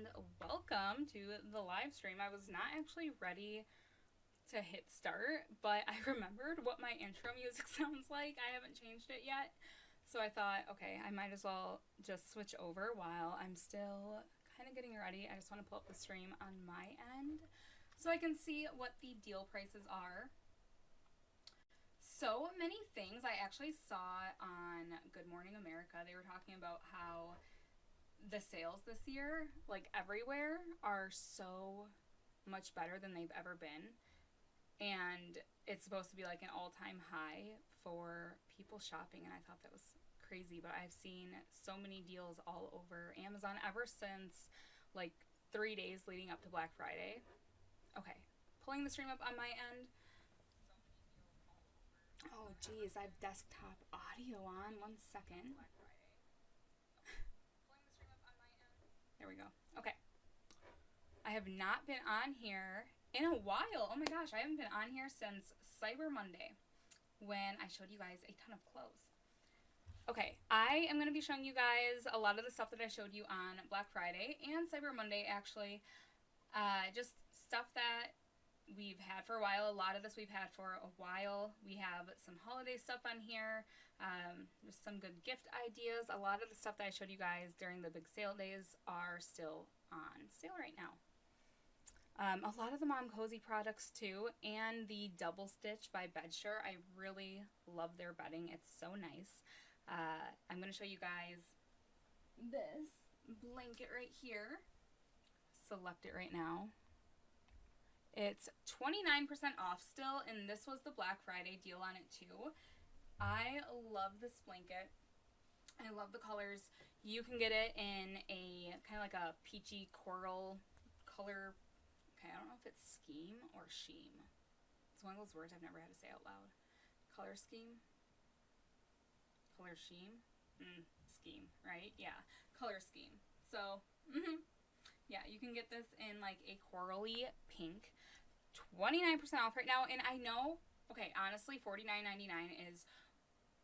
and welcome to the live stream. I was not actually ready to hit start, but I remembered what my intro music sounds like. I haven't changed it yet, so I thought, okay, I might as well just switch over while I'm still kind of getting ready. I just want to pull up the stream on my end so I can see what the deal prices are. So many things I actually saw on Good Morning America. They were talking about how the sales this year, like everywhere, are so much better than they've ever been. And it's supposed to be like an all-time high for people shopping, and I thought that was crazy. But I've seen so many deals all over Amazon ever since like 3 days leading up to Black Friday. Okay, pulling the stream up on my end. Oh geez, I have desktop audio on. 1 second. There we go. Okay. I have not been on here in a while. Oh my gosh, I haven't been on here since Cyber Monday when I showed you guys a ton of clothes. Okay, I am going to be showing you guys a lot of the stuff that I showed you on Black Friday and Cyber Monday, actually. Just stuff that we've had for a while. A lot of this we've had for a while. We have some holiday stuff on here. Just some good gift ideas. A lot of the stuff that I showed you guys during the big sale days are still on sale right now. A lot of the Mom Cozy products too, and the Double Stitch by Bedsure. I really love their bedding. It's so nice. I'm going to show you guys this blanket right here. Select it right now. It's 29% off still, and this was the Black Friday deal on it too. I love this blanket. I love the colors. You can get it in a kind of like a peachy coral color. Okay, I don't know if it's scheme or sheen. It's one of those words I've never had to say out loud. Color scheme? Color sheen? Scheme, right? Yeah, color scheme. So, yeah, you can get this in like a corally pink. 29% off right now, and I know, okay, honestly, $49.99 is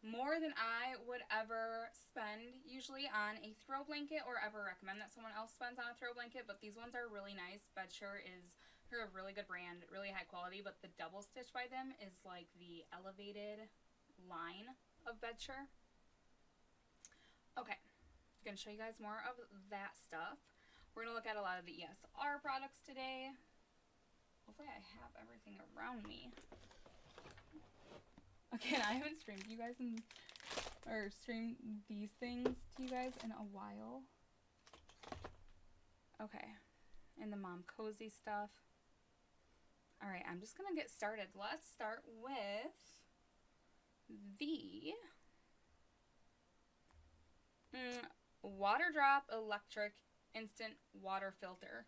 more than I would ever spend usually on a throw blanket or ever recommend that someone else spends on a throw blanket, but these ones are really nice. Bedsure is a really good brand, really high quality, but the Double Stitch by them is like the elevated line of Bedsure. Okay, I'm going to show you guys more of that stuff. We're going to look at a lot of the ESR products today. Hopefully I have everything around me. Again, I haven't streamed you guys or streamed these things to you guys in a while. Okay, and the Mom Cozy stuff. Alright, I'm just going to get started. Let's start with the Water Drop Electric Instant Water Filter.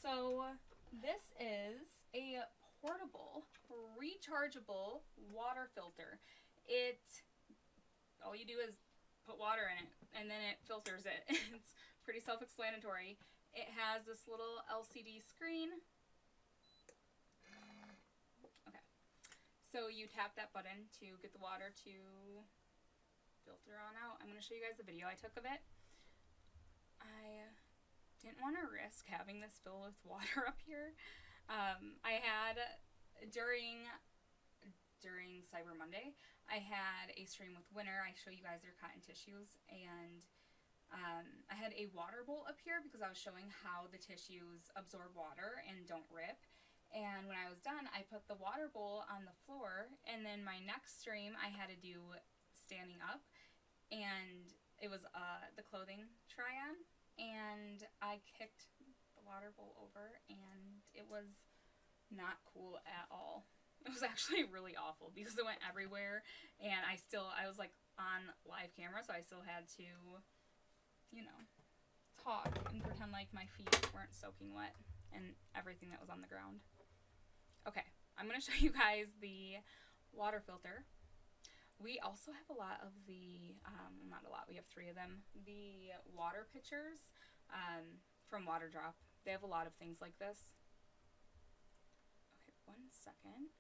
So this is a portable, rechargeable water filter. All you do is put water in it, and then it filters it. It's pretty self-explanatory. It has this little LCD screen. Okay, so you tap that button to get the water to filter on out. I'm going to show you guys the video I took of it. I didn't want to risk having this fill with water up here. I had, during Cyber Monday, I had a stream with Winter. I show you guys their cotton tissues, and I had a water bowl up here because I was showing how the tissues absorb water and don't rip. And when I was done, I put the water bowl on the floor, and then my next stream I had to do standing up, and it was the clothing try-on, and I kicked the water bowl over, and it was not cool at all. It was actually really awful because it went everywhere, and I was like on live camera, so I still had to, you know, talk and pretend like my feet weren't soaking wet and everything that was on the ground. Okay, I'm going to show you guys the water filter. We also have a lot of the, not a lot, we have 3 of them, the water pitchers from Water Drop. They have a lot of things like this. Okay, 1 second.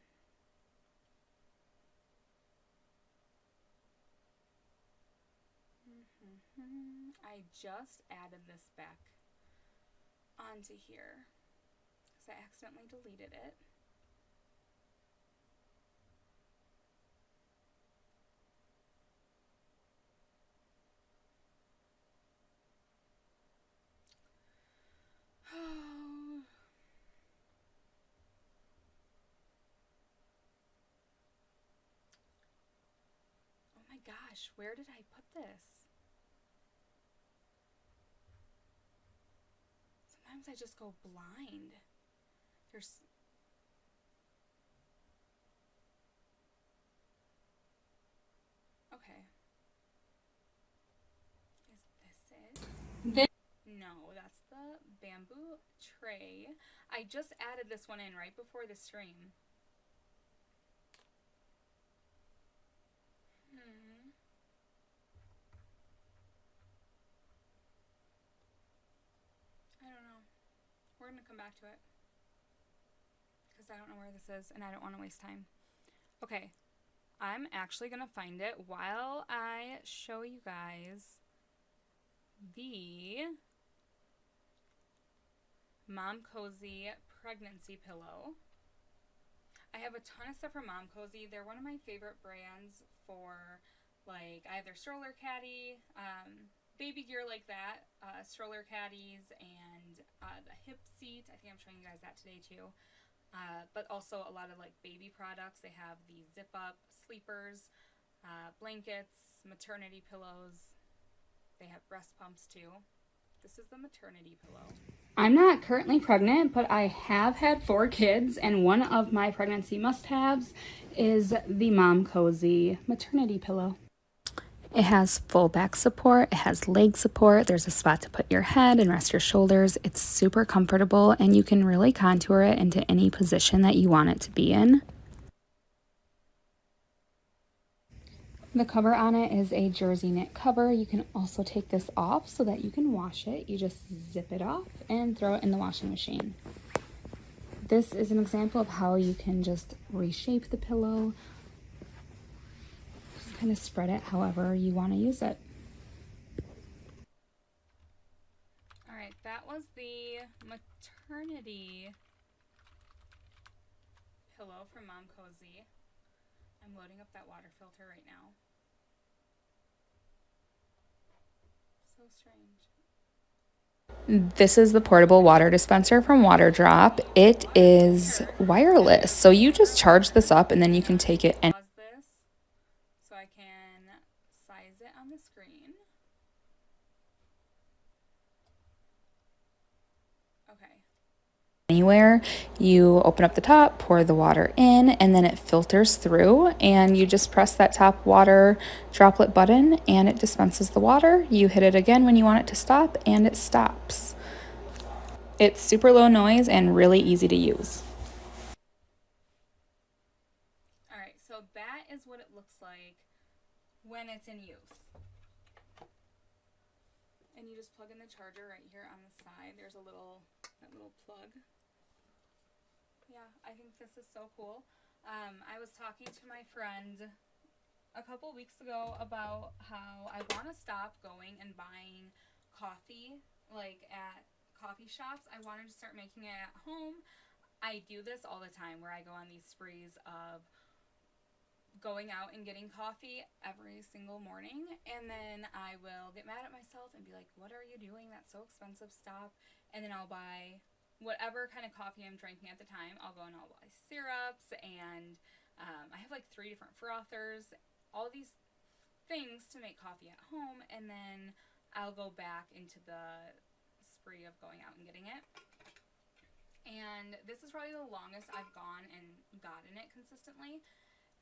I just added this back onto here because I accidentally deleted it. Oh my gosh, where did I put this? Sometimes I just go blind. There's... Okay. Is this it? No, that's the bamboo tray. I just added this one in right before the stream. I don't know. We're going to come back to it. Because I don't know where this is and I don't want to waste time. Okay. I'm actually going to find it while I show you guys the Mom Cozy pregnancy pillow. I have a ton of stuff from Mom Cozy. They're one of my favorite brands for, like, I have their stroller caddy, baby gear like that, stroller caddies, and the hip seat. I think I'm showing you guys that today too. But also a lot of like baby products. They have the zip up sleepers, blankets, maternity pillows. They have breast pumps too. This is the maternity pillow. I'm not currently pregnant, but I have had 4 kids, and one of my pregnancy must-haves is the Mom Cozy maternity pillow. It has full back support, it has leg support, there's a spot to put your head and rest your shoulders. It's super comfortable, and you can really contour it into any position that you want it to be in. The cover on it is a jersey knit cover. You can also take this off so that you can wash it. You just zip it off and throw it in the washing machine. This is an example of how you can just reshape the pillow. Just kind of spread it however you want to use it. All right, that was the maternity pillow from Mom Cozy. I'm loading up that water filter right now. So strange. This is the portable water dispenser from Water Drop. It is wireless, so you just charge this up and then you can take it and pause this so I can size it on the screen. Okay. Anywhere, you open up the top, pour the water in, and then it filters through, and you just press that top water droplet button and it dispenses the water. You hit it again when you want it to stop and it stops. It's super low noise and really easy to use. All right, so that is what it looks like when it's in use. And you just plug in the charger right here on the side. There's a little plug. Yeah, I think this is so cool. I was talking to my friend a couple weeks ago about how I want to stop going and buying coffee, like at coffee shops. I wanted to start making it at home. I do this all the time where I go on these sprees of going out and getting coffee every single morning, and then I will get mad at myself and be like, what are you doing? That's so expensive. Stop. And then I'll buy whatever kind of coffee I'm drinking at the time. I'll go and I'll buy syrups, and I have like 3 different frothers, all these things to make coffee at home, and then I'll go back into the spree of going out and getting it. And this is probably the longest I've gone and gotten it consistently.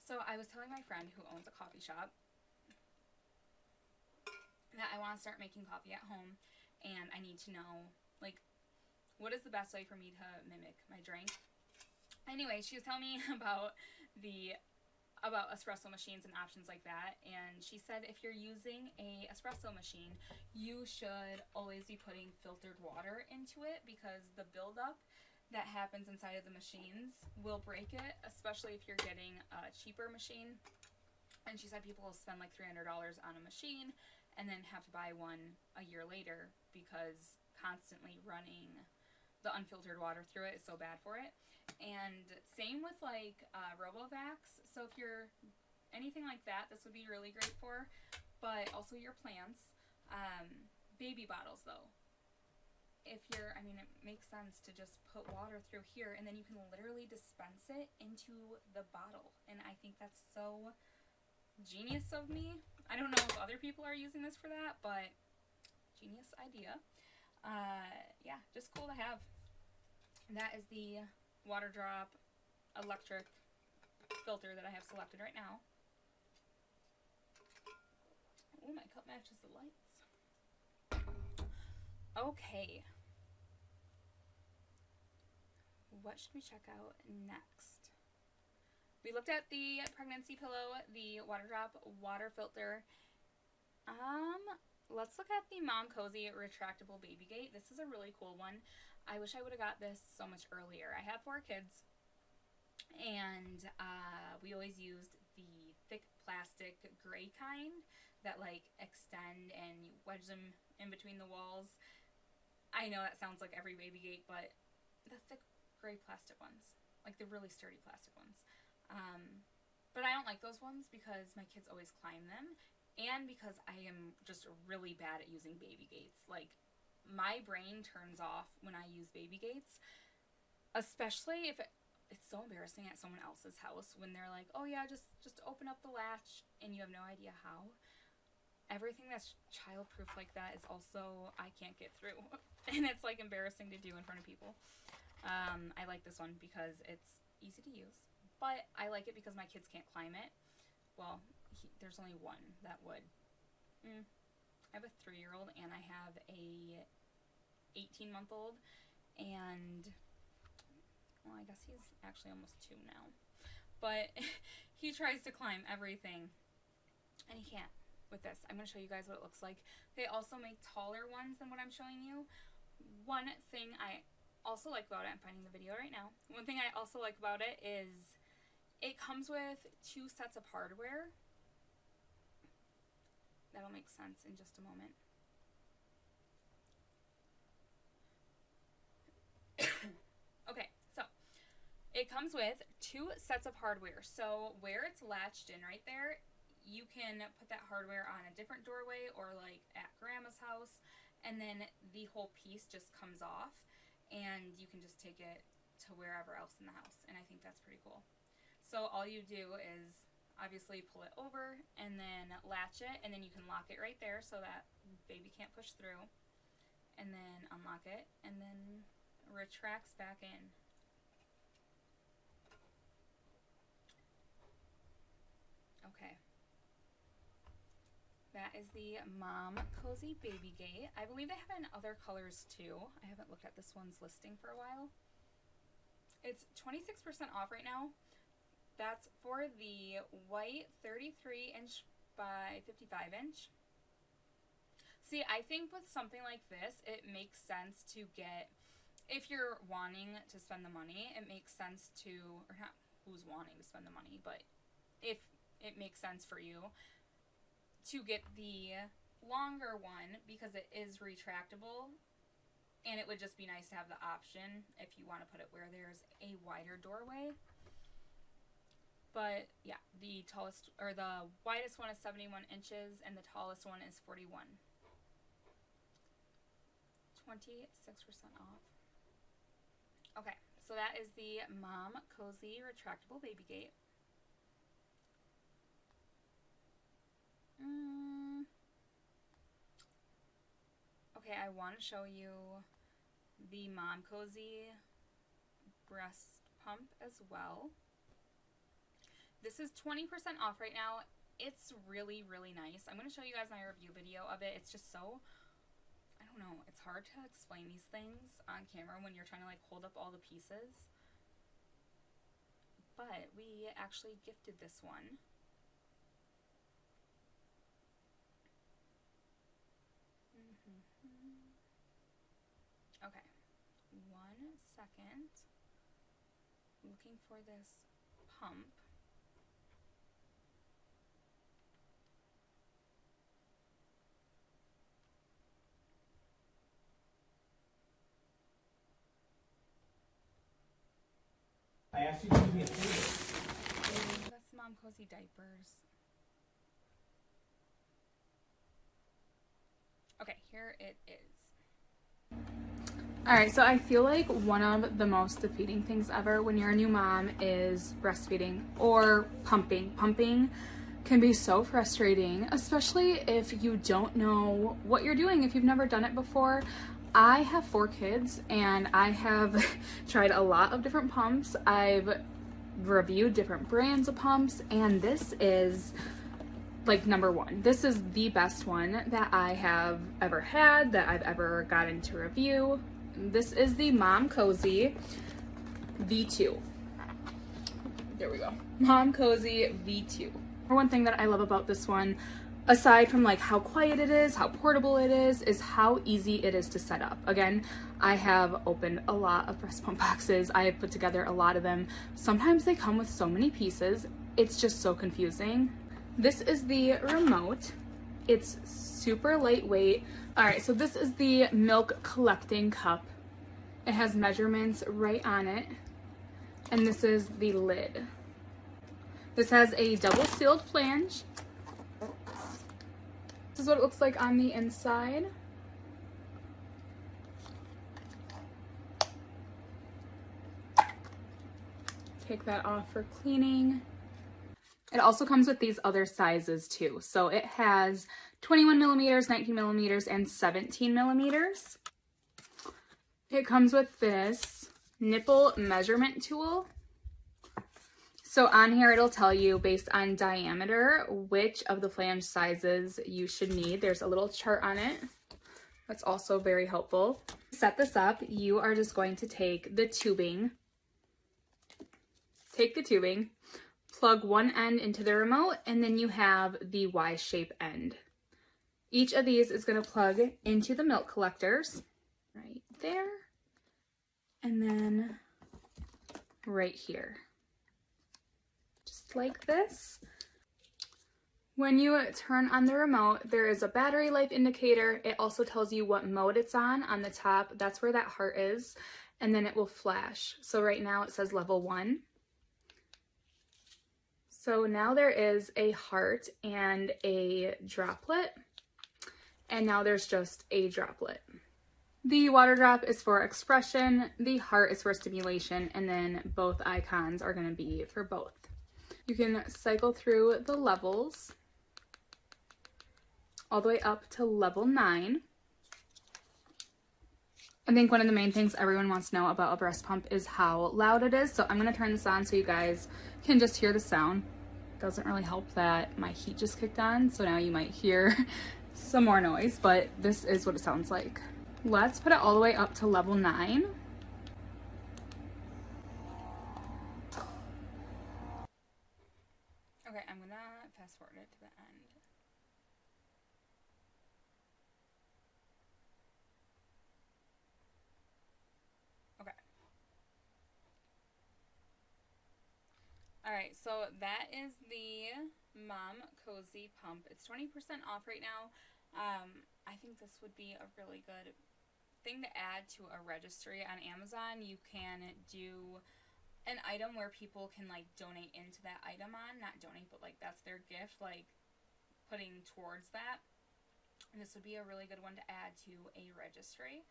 So I was telling my friend who owns a coffee shop that I want to start making coffee at home, and I need to know, like, what is the best way for me to mimic my drink? Anyway, she was telling me about espresso machines and options like that, and she said if you're using a espresso machine, you should always be putting filtered water into it, because the buildup that happens inside of the machines will break it, especially if you're getting a cheaper machine. And she said people will spend like $300 on a machine and then have to buy one a year later because constantly running the unfiltered water through it is so bad for it. And same with like RoboVax. So if you're anything like that, this would be really great for. But also your plants. Baby bottles though. If you're, I mean, it makes sense to just put water through here and then you can literally dispense it into the bottle. And I think that's so genius of me. I don't know if other people are using this for that, but genius idea. Yeah, just cool to have. That is the water drop electric filter that I have selected right now. Oh, my cup matches the lights. Okay. What should we check out next? We looked at the pregnancy pillow, the water drop water filter. Let's look at the Mom Cozy retractable baby gate. This is a really cool one. I wish I would have got this so much earlier. I have 4 kids, and we always used the thick plastic gray kind that like extend and you wedge them in between the walls. I know that sounds like every baby gate, but the thick gray plastic ones, like the really sturdy plastic ones. But I don't like those ones because my kids always climb them, and because I am just really bad at using baby gates. Like, my brain turns off when I use baby gates, especially if it's so embarrassing at someone else's house when they're like, oh yeah, just open up the latch, and you have no idea how. Everything that's childproof like that is also, I can't get through. And it's like embarrassing to do in front of people. I like this one because it's easy to use, but I like it because my kids can't climb it. Well, there's only one that would. I have a 3-year-old and I have a 18-month-old, and well, I guess he's actually almost 2 now, but he tries to climb everything and he can't with this. I'm going to show you guys what it looks like. They also make taller ones than what I'm showing you. One thing I also like about it, I'm finding the video right now. One thing I also like about it is it comes with 2 sets of hardware. That'll make sense in just a moment. Okay, so it comes with 2 sets of hardware. So where it's latched in right there, you can put that hardware on a different doorway or like at grandma's house, and then the whole piece just comes off and you can just take it to wherever else in the house. And I think that's pretty cool. So all you do is obviously pull it over and then latch it, and then you can lock it right there so that baby can't push through, and then unlock it and then retracts back in. Okay. That is the Mom Cozy Baby Gate. I believe they have it in other colors too. I haven't looked at this one's listing for a while. It's 26% off right now. That's for the white 33-inch by 55-inch. See, I think with something like this, it makes sense to get, if you're wanting to spend the money, it makes sense to, or not who's wanting to spend the money, but if it makes sense for you to get the longer one because it is retractable, and it would just be nice to have the option if you want to put it where there's a wider doorway. But yeah, the tallest or the widest one is 71 inches and the tallest one is 41. 26% off. Okay, so that is the Mom Cozy retractable baby gate. Okay, I want to show you the Mom Cozy breast pump as well. This is 20% off right now. It's really, really nice. I'm going to show you guys my review video of it. It's just so, I don't know, it's hard to explain these things on camera when you're trying to like hold up all the pieces. But we actually gifted this one. Okay, 1 second. Looking for this pump. I asked you to do me a favor. That's Mom Cozy diapers. Okay, here it is. Alright, so I feel like one of the most defeating things ever when you're a new mom is breastfeeding or pumping. Pumping can be so frustrating, especially if you don't know what you're doing, if you've never done it before. I have 4 kids and I have tried a lot of different pumps. I've reviewed different brands of pumps, and this is like number one. This is the best one that I have ever had, that I've ever gotten to review. This is the Mom Cozy V2. There we go. Mom Cozy V2. One thing that I love about this one, aside from like how quiet it is, how portable it is how easy it is to set up. Again, I have opened a lot of breast pump boxes. I have put together a lot of them. Sometimes they come with so many pieces. It's just so confusing. This is the remote. It's super lightweight. All right, so this is the milk collecting cup. It has measurements right on it. And this is the lid. This has a double sealed flange. This is what it looks like on the inside. Take that off for cleaning. It also comes with these other sizes too. So it has 21 millimeters, 19 millimeters, and 17 millimeters. It comes with this nipple measurement tool. So on here, it'll tell you based on diameter, which of the flange sizes you should need. There's a little chart on it. That's also very helpful. To set this up, you are just going to take the tubing, plug one end into the remote, and then you have the Y-shape end. Each of these is going to plug into the milk collectors right there, and then right here. Just like this. When you turn on the remote, there is a battery life indicator. It also tells you what mode it's on the top. That's where that heart is, and then it will flash. So right now it says level 1. So now there is a heart and a droplet, and now there's just a droplet. The water drop is for expression, the heart is for stimulation, and then both icons are going to be for both. You can cycle through the levels all the way up to level 9. I think one of the main things everyone wants to know about a breast pump is how loud it is. So I'm going to turn this on so you guys can just hear the sound. Doesn't really help that my heat just kicked on, so now you might hear some more noise, but this is what it sounds like. Let's put it all the way up to level 9. Okay, I'm gonna fast forward it to the end. Okay. Alright, so that is the Mom Cozy pump. It's 20% off right now. I think this would be a really good thing to add to a registry on Amazon. You can do an item where people can like donate into that item on, not donate, but like that's their gift, like putting towards that. And this would be a really good one to add to a registry.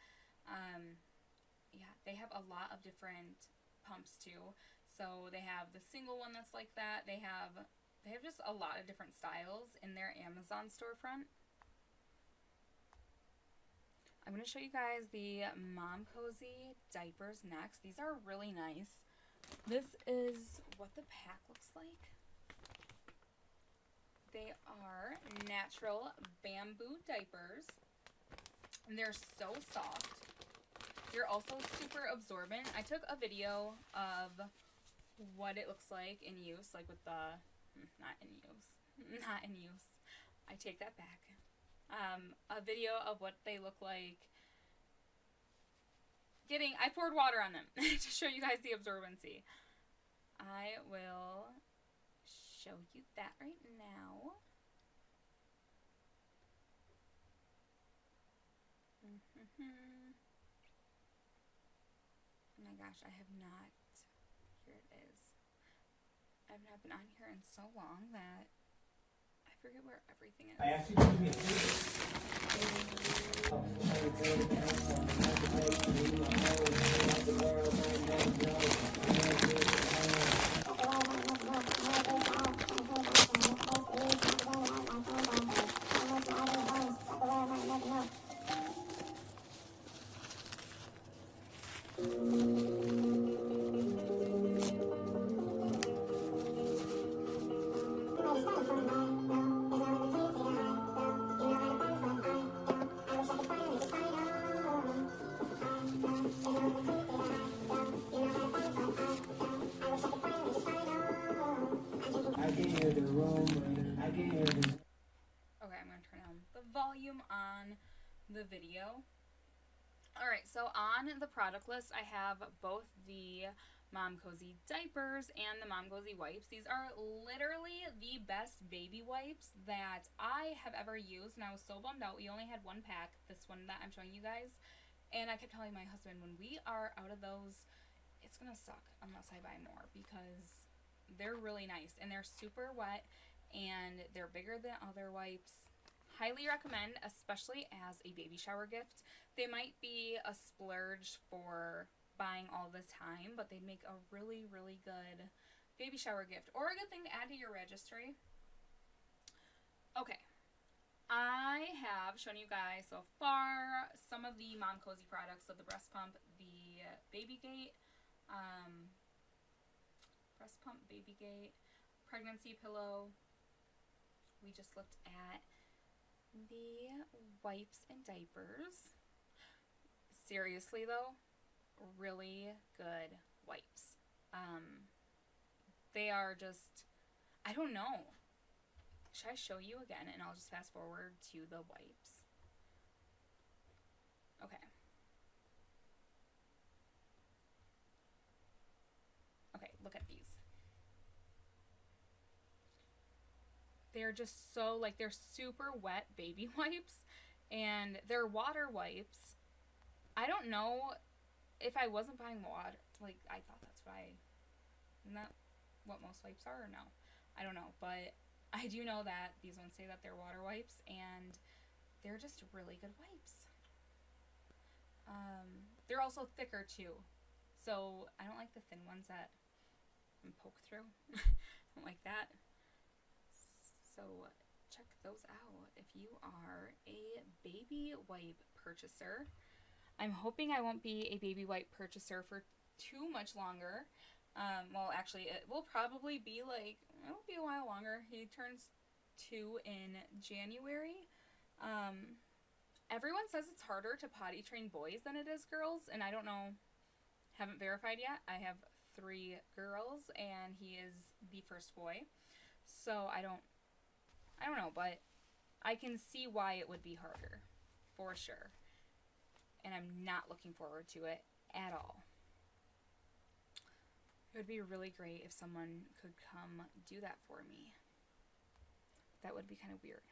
Yeah, they have a lot of different pumps too. So they have the single one that's like that. They have just a lot of different styles in their Amazon storefront. I'm going to show you guys the Mom Cozy diapers next. These are really nice. This is what the pack looks like. They are natural bamboo diapers. And they're so soft. They're also super absorbent. I took a video of what it looks like in use, like with the, not in use. I take that back. A video of what they look like. I poured water on them to show you guys the absorbency. I will show you that right now. Oh my gosh, I have not Here it is. I've not been on here in so long that I forget where everything is. I asked you to do me a favor. Okay, I'm going to turn down the volume on the video. Alright, so on the product list, I have both the Mom Cozy diapers and the Mom Cozy wipes. These are literally the best baby wipes that I have ever used, and I was so bummed out. We only had one pack, this one that I'm showing you guys, and I kept telling my husband, when we are out of those, it's going to suck unless I buy more, because they're really nice, and they're super wet, and they're bigger than other wipes. Highly recommend, especially as a baby shower gift. They might be a splurge for buying all the time, but they'd make a really, really good baby shower gift, or a good thing to add to your registry. Okay, I have shown you guys so far some of the Mom Cozy products. So the breast pump, the baby gate, breast pump, baby gate, pregnancy pillow. We just looked at the wipes and diapers. Seriously though, really good wipes. They are just, I don't know. Should I show you again, and I'll just fast forward to the wipes? Okay. Okay, look at these. They're just so, like, they're super wet baby wipes, and they're water wipes. I don't know if I wasn't buying water, like, I thought that's what isn't that what most wipes are, or no? I don't know, but I do know that these ones say that they're water wipes, and they're just really good wipes. They're also thicker too, so I don't like the thin ones that I'm poke through. I don't like that. So check those out if you are a baby wipe purchaser. I'm hoping I won't be a baby wipe purchaser for too much longer. Well, actually, it will probably be like, it'll be a while longer. He turns 2 in January. Everyone says it's harder to potty train boys than it is girls, and I don't know, haven't verified yet. I have 3 girls, and he is the first boy. So I don't know, but I can see why it would be harder, for sure. And I'm not looking forward to it at all. It would be really great if someone could come do that for me. That would be kind of weird.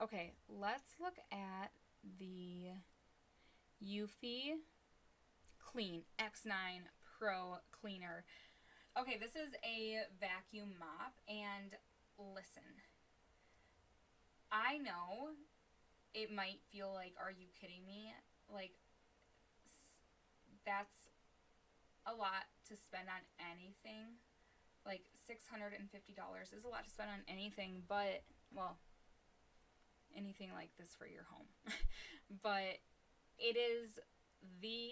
Okay, let's look at the Eufy Clean X9 Pro Cleaner. Okay, this is a vacuum mop, and listen, I know it might feel like, are you kidding me? Like, that's a lot to spend on anything. Like, $650 is a lot to spend on anything, but, well, anything like this for your home. But it is the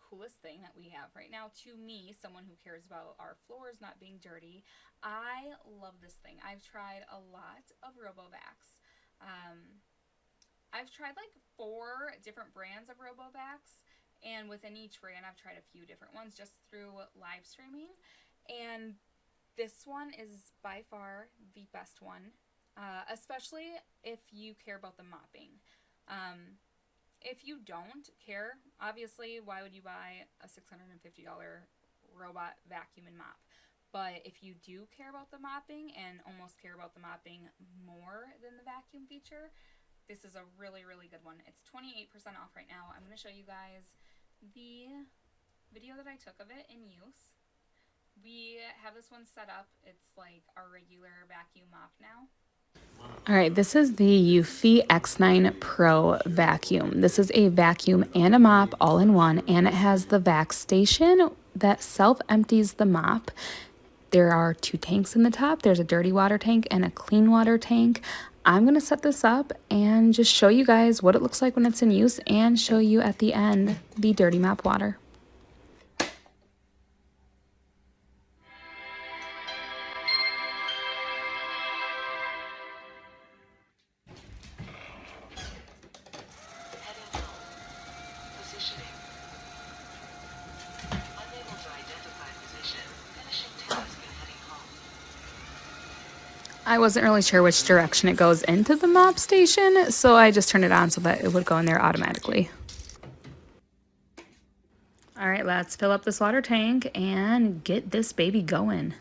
coolest thing that we have right now. To me, someone who cares about our floors not being dirty, I love this thing. I've tried a lot of RoboVacs. I've tried like 4 different brands of RoboVacs, and within each brand I've tried a few different ones just through live streaming, and this one is by far the best one, especially if you care about the mopping. If you don't care, obviously, why would you buy a $650 robot vacuum and mop? But if you do care about the mopping and almost care about the mopping more than the vacuum feature, this is a really, really good one. It's 28% off right now. I'm going to show you guys the video that I took of it in use. We have this one set up. It's like our regular vacuum mop now. All right, this is the Eufy X9 Pro vacuum. This is a vacuum and a mop all in one, and it has the vac station that self-empties the mop. There are 2 tanks in the top. There's a dirty water tank and a clean water tank. I'm going to set this up and just show you guys what it looks like when it's in use and show you at the end the dirty mop water. I wasn't really sure which direction it goes into the mop station, so I just turned it on so that it would go in there automatically. All right, let's fill up this water tank and get this baby going.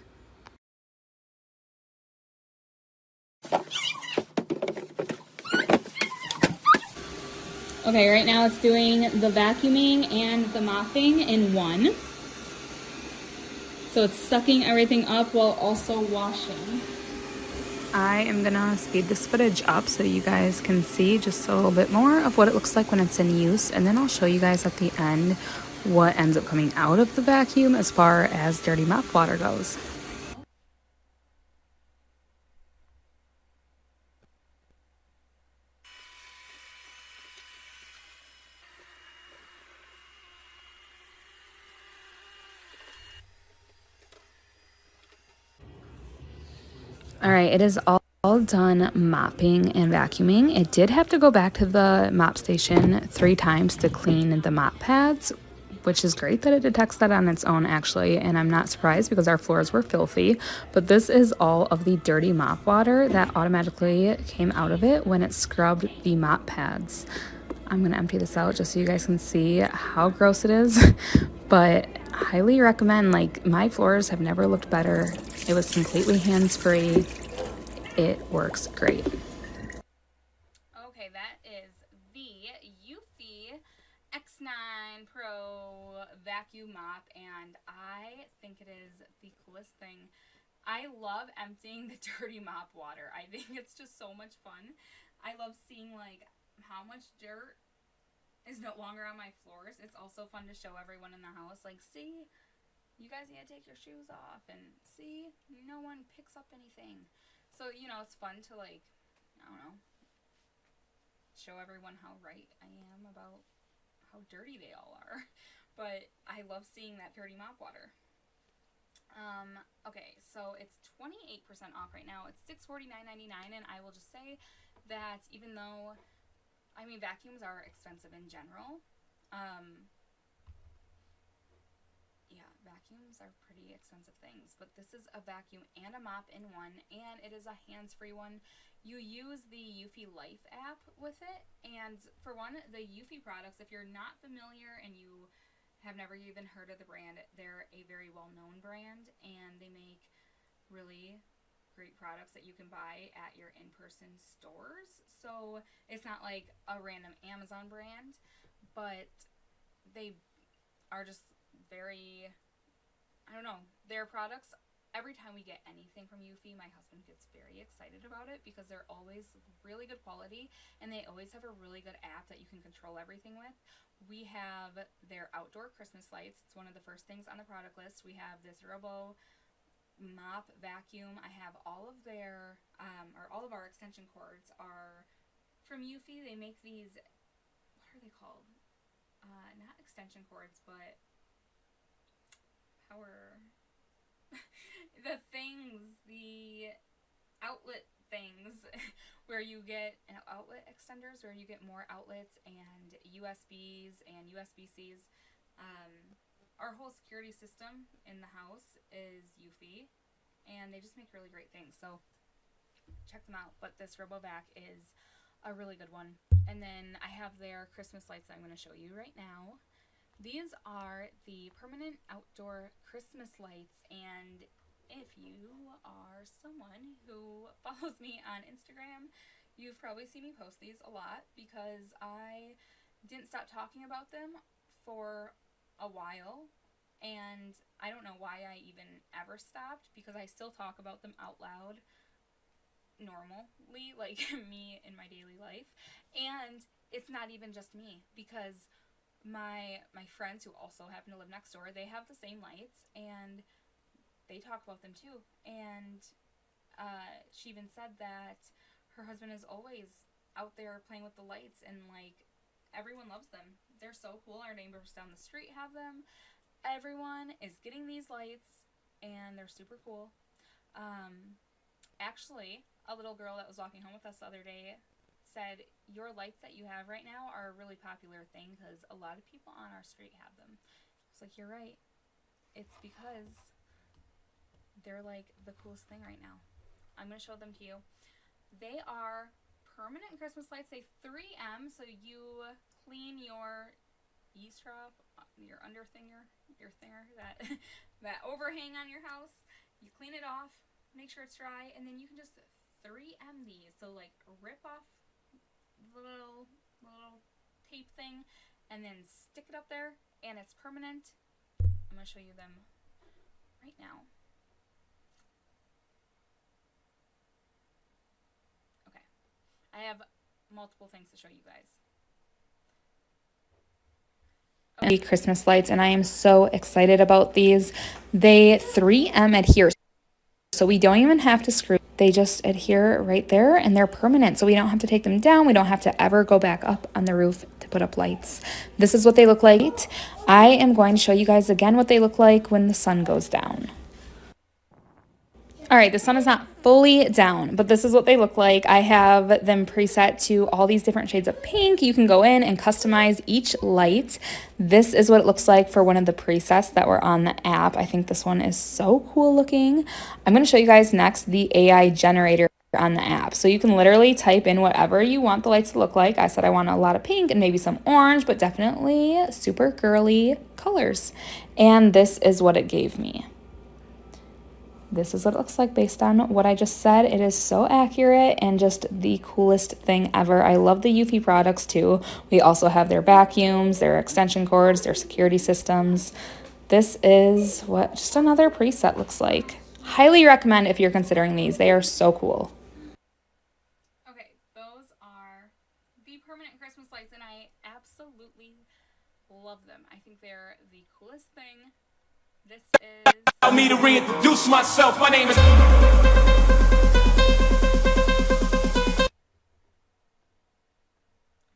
Okay, right now it's doing the vacuuming and the mopping in one. So it's sucking everything up while also washing. I am gonna speed this footage up so you guys can see just a little bit more of what it looks like when it's in use, and then I'll show you guys at the end what ends up coming out of the vacuum as far as dirty mop water goes. All right, it is all done mopping and vacuuming. It did have to go back to the mop station 3 times to clean the mop pads, which is great that it detects that on its own actually, and I'm not surprised because our floors were filthy. But this is all of the dirty mop water that automatically came out of it when it scrubbed the mop pads. I'm gonna empty this out just so you guys can see how gross it is, but highly recommend. Like, my floors have never looked better. It was completely hands-free. It works great. Okay, that is the Eufy X9 Pro vacuum mop, and I think it is the coolest thing. I love emptying the dirty mop water. I think it's just so much fun. I love seeing like how much dirt is no longer on my floors. It's also fun to show everyone in the house, like, see, you guys need to take your shoes off, and see, no one picks up anything. So, you know, it's fun to, like, I don't know, show everyone how right I am about how dirty they all are. But I love seeing that dirty mop water. Okay, so it's 28% off right now. It's $649.99, and I will just say that even though, I mean, vacuums are expensive in general, yeah, vacuums are pretty expensive things, but this is a vacuum and a mop in one, and it is a hands-free one. You use the Eufy Life app with it, and for one, the Eufy products, if you're not familiar and you have never even heard of the brand, they're a very well-known brand, and they make really great products that you can buy at your in-person stores. So it's not like a random Amazon brand, but they are just very, I don't know, their products, every time we get anything from Eufy, my husband gets very excited about it because they're always really good quality, and they always have a really good app that you can control everything with. We have their outdoor Christmas lights. It's one of the first things on the product list. We have this Wearable mop vacuum. I have all of their, or all of our extension cords are from Eufy. They make these, what are they called? Not extension cords, but power, the things, the outlet things where you get outlet extenders where you get more outlets, and USBs and USB-Cs. Our whole security system in the house is Eufy, and they just make really great things, so check them out. But this RoboVac is a really good one. And then I have their Christmas lights that I'm going to show you right now. These are the permanent outdoor Christmas lights, and if you are someone who follows me on Instagram, you've probably seen me post these a lot because I didn't stop talking about them for a while. And I don't know why I even ever stopped, because I still talk about them out loud normally, like me in my daily life. And it's not even just me, because my friends who also happen to live next door, they have the same lights, and they talk about them too. And she even said that her husband is always out there playing with the lights, and like everyone loves them. They're so cool. Our neighbors down the street have them. Everyone is getting these lights, and they're super cool. Actually, a little girl that was walking home with us the other day said, "Your lights that you have right now are a really popular thing because a lot of people on our street have them." I was like, "You're right. It's because they're like the coolest thing right now." I'm going to show them to you. They are permanent Christmas lights. They 3M, so you clean your eavesdrop, your under thinger, your thinger, that that overhang on your house. You clean it off, make sure it's dry, and then you can just 3M these. So like rip off the little tape thing, and then stick it up there, and it's permanent. I'm gonna show you them right now. Okay, I have multiple things to show you guys. Christmas lights, and I am so excited about these. They 3M adhere, so we don't even have to screw. They just adhere right there, and they're permanent, so we don't have to take them down. We don't have to ever go back up on the roof to put up lights. This is what they look like. I am going to show you guys again what they look like when the sun goes down. All right, the sun is not fully down, but this is what they look like. I have them preset to all these different shades of pink. You can go in and customize each light. This is what it looks like for one of the presets that were on the app. I think this one is so cool looking. I'm going to show you guys next the AI generator on the app. So you can literally type in whatever you want the lights to look like. I said I want a lot of pink and maybe some orange, but definitely super girly colors. And this is what it gave me. This is what it looks like based on what I just said. It is so accurate and just the coolest thing ever. I love the Eufy products too. We also have their vacuums, their extension cords, their security systems. This is what just another preset looks like. Highly recommend if you're considering these. They are so cool. Okay, those are the permanent Christmas lights, and I absolutely love them. I think they're the coolest thing. This is... Allow me to reintroduce myself. My name is... Okay,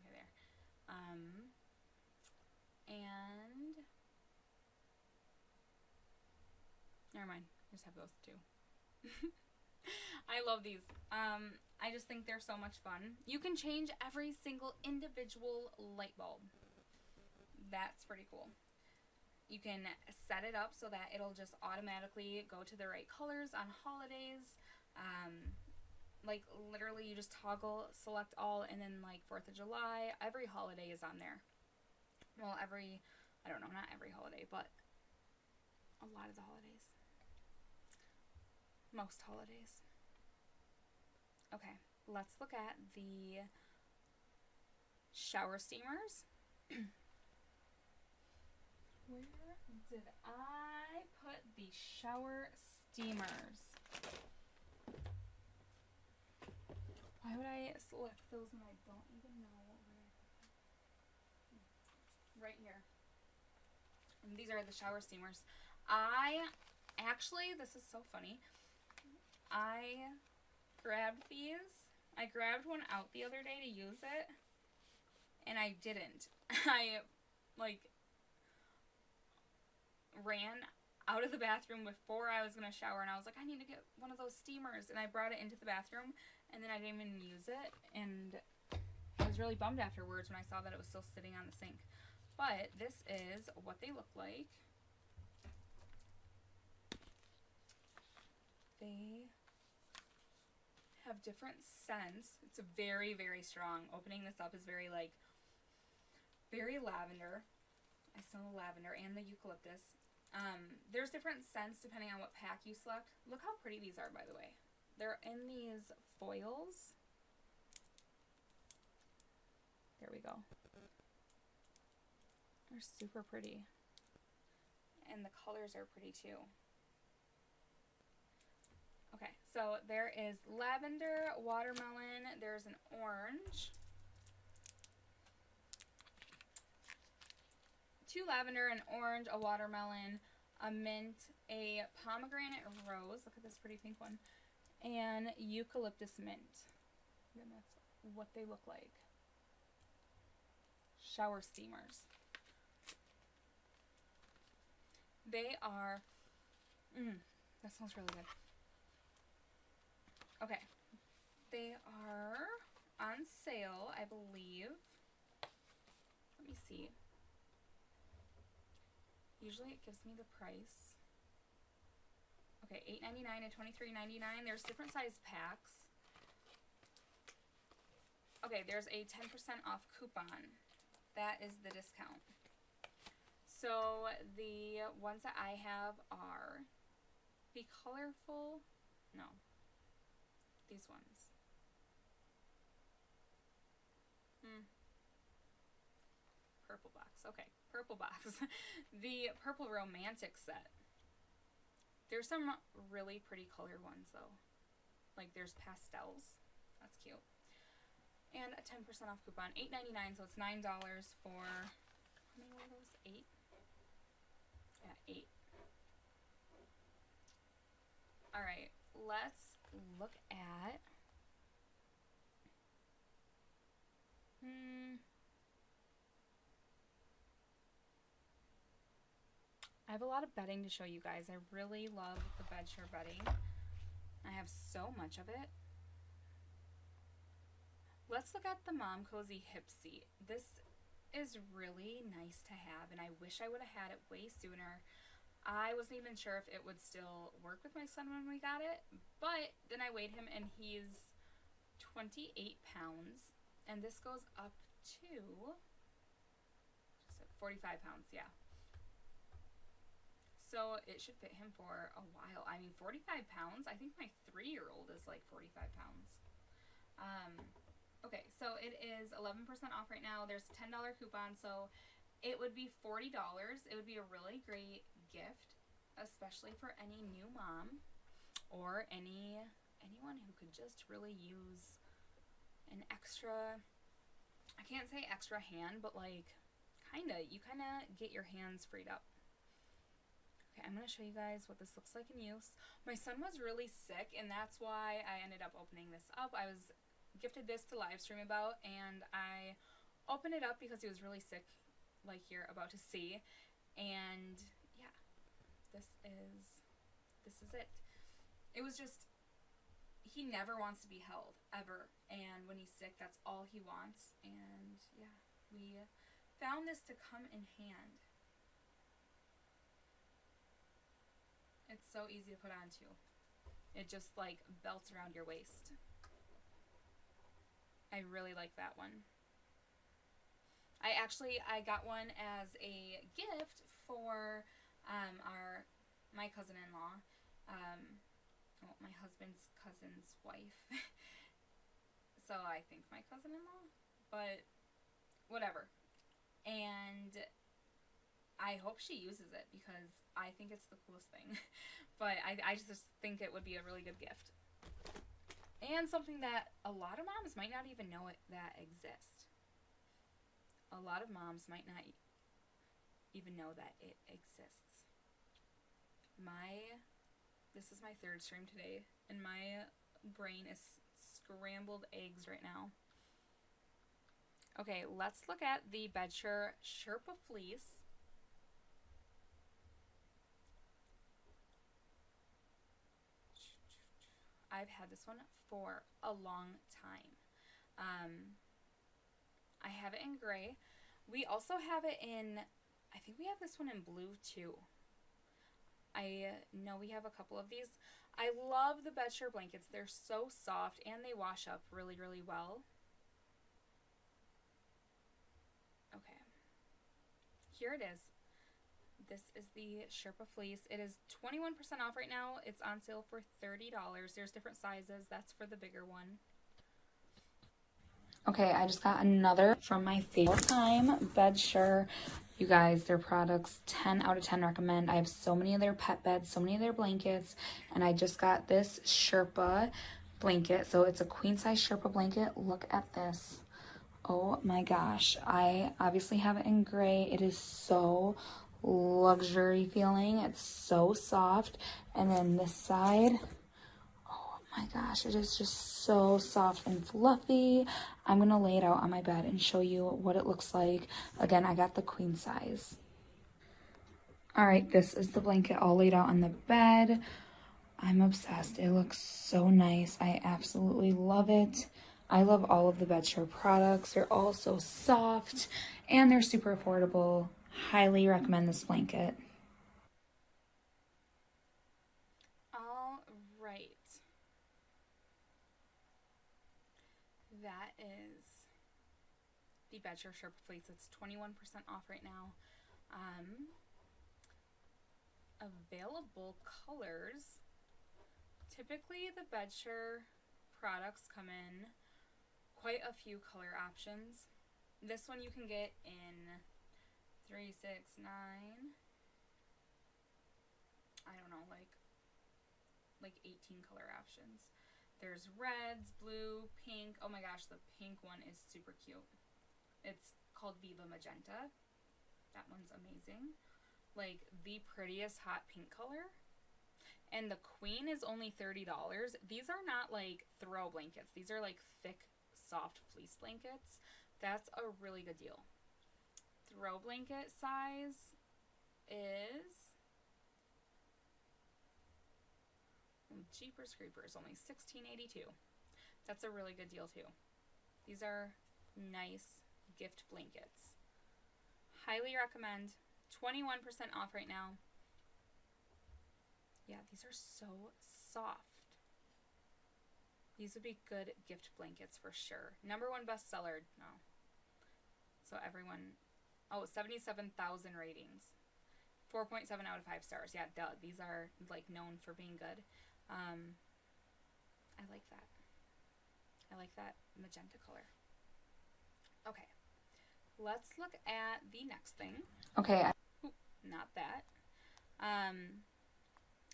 there. And... Never mind. I just have those two. I love these. I just think they're so much fun. You can change every single individual light bulb. That's pretty cool. You can set it up so that it'll just automatically go to the right colors on holidays. Like literally you just toggle, select all, and then like 4th of July, every holiday is on there. Well, I don't know, not every holiday, but a lot of the holidays. Most holidays. Okay, let's look at the shower steamers. Where did I put the shower steamers? Why would I select those when I don't even know where I put them? Right here. And these are the shower steamers. This is so funny. I grabbed these. I grabbed one out the other day to use it, and I didn't. I, ran out of the bathroom before I was going to shower, and I was like, I need to get one of those steamers, and I brought it into the bathroom, and then I didn't even use it, and I was really bummed afterwards when I saw that it was still sitting on the sink. But this is what they look like. They have different scents. It's very, very strong. Opening this up is very lavender. I smell the lavender and the eucalyptus. There's different scents depending on what pack you select. Look how pretty these are, by the way. They're in these foils. There we go. They're super pretty. and the colors are pretty too. Okay, so there is lavender, watermelon, there's an orange, 2 lavender, an orange, a watermelon, a mint, a pomegranate rose, look at this pretty pink one, and eucalyptus mint. And that's what they look like. Shower steamers. They are, that smells really good. Okay, they are on sale, I believe. Let me see. Usually it gives me the price. Okay, $8.99 and $23.99. There's different size packs. Okay, there's a 10% off coupon. That is the discount. So the ones that I have are the colorful, no, these ones. Purple box, okay, purple box. The purple romantic set. There's some really pretty colored ones though. Like there's pastels, that's cute. And a 10% off coupon, $8.99, so it's $9 for, how many were those, 8? Yeah, 8. Alright, let's look at, I have a lot of bedding to show you guys. I really love the bedsure bedding. I have so much of it. Let's look at the Mom Cozy hip seat. This is really nice to have, and I wish I would have had it way sooner. I wasn't even sure if it would still work with my son when we got it, but then I weighed him and he's 28 pounds, and this goes up to 45 pounds, yeah. So it should fit him for a while. I mean, 45 pounds, I think my 3-year-old is like 45 pounds. Okay, so it is 11% off right now. There's a $10 coupon, so it would be $40. It would be a really great gift, especially for any new mom or anyone who could just really use an extra, I can't say extra hand, but like you kind of get your hands freed up. Okay, I'm going to show you guys what this looks like in use. My son was really sick, and that's why I ended up opening this up. I was gifted this to live stream about, and I opened it up because he was really sick, like you're about to see. And yeah, this is it. It was just, he never wants to be held ever, and when he's sick, that's all he wants. And yeah, we found this to come in hand. It's so easy to put on too. It just like belts around your waist. I really like that one. I got one as a gift for my cousin-in-law, well, my husband's cousin's wife. So I think my cousin-in-law, but whatever. And I hope she uses it because I think it's the coolest thing. But I just think it would be a really good gift. And something that a lot of moms might not even know that exists. A lot of moms might not even know that it exists. This is my 3rd stream today, and my brain is scrambled eggs right now. Okay, let's look at the Bedsure Sherpa Fleece. I've had this one for a long time. I have it in gray. We also have it in, I think we have this one in blue too. I know we have a couple of these. I love the Bedsure blankets. They're so soft and they wash up really, really well. Okay. Here it is. This is the Sherpa Fleece. It is 21% off right now. It's on sale for $30. There's different sizes. That's for the bigger one. Okay, I just got another from my favorite time, Bedsure You guys, their products, 10 out of 10 recommend. I have so many of their pet beds, so many of their blankets, and I just got this Sherpa blanket. So it's a queen size Sherpa blanket. Look at this. Oh my gosh. I obviously have it in gray. It is so luxury feeling. It's so soft. And then this side, oh my gosh, it is just so soft and fluffy. I'm gonna lay it out on my bed and show you what it looks like. Again, I got the queen size. All right, this is the blanket all laid out on the bed. I'm obsessed. It looks so nice. I absolutely love it. I love all of the Bedsure products. They're all so soft and they're super affordable. Highly recommend this blanket. All right. That is the Bedsure Sherpa Fleece. It's 21% off right now. Available colors. Typically, the Bedsure products come in quite a few color options. This one you can get in 3, 6, 9. I don't know, like 18 color options. There's reds, blue, pink. Oh my gosh, the pink one is super cute. It's called Viva Magenta. That one's amazing. Like the prettiest hot pink color. And the queen is only $30. These are not like throw blankets. These are like thick, soft fleece blankets. That's a really good deal. Throw blanket size is Jeepers Creepers, only $16.82. That's a really good deal too. These are nice gift blankets. Highly recommend. 21% off right now. Yeah, these are so soft. These would be good gift blankets for sure. #1 bestseller. No. So everyone, 77,000 ratings. 4.7 out of 5 stars. Yeah, duh. These are like known for being good. I like that. I like that magenta color. Okay. Let's look at the next thing. Okay. Ooh, not that.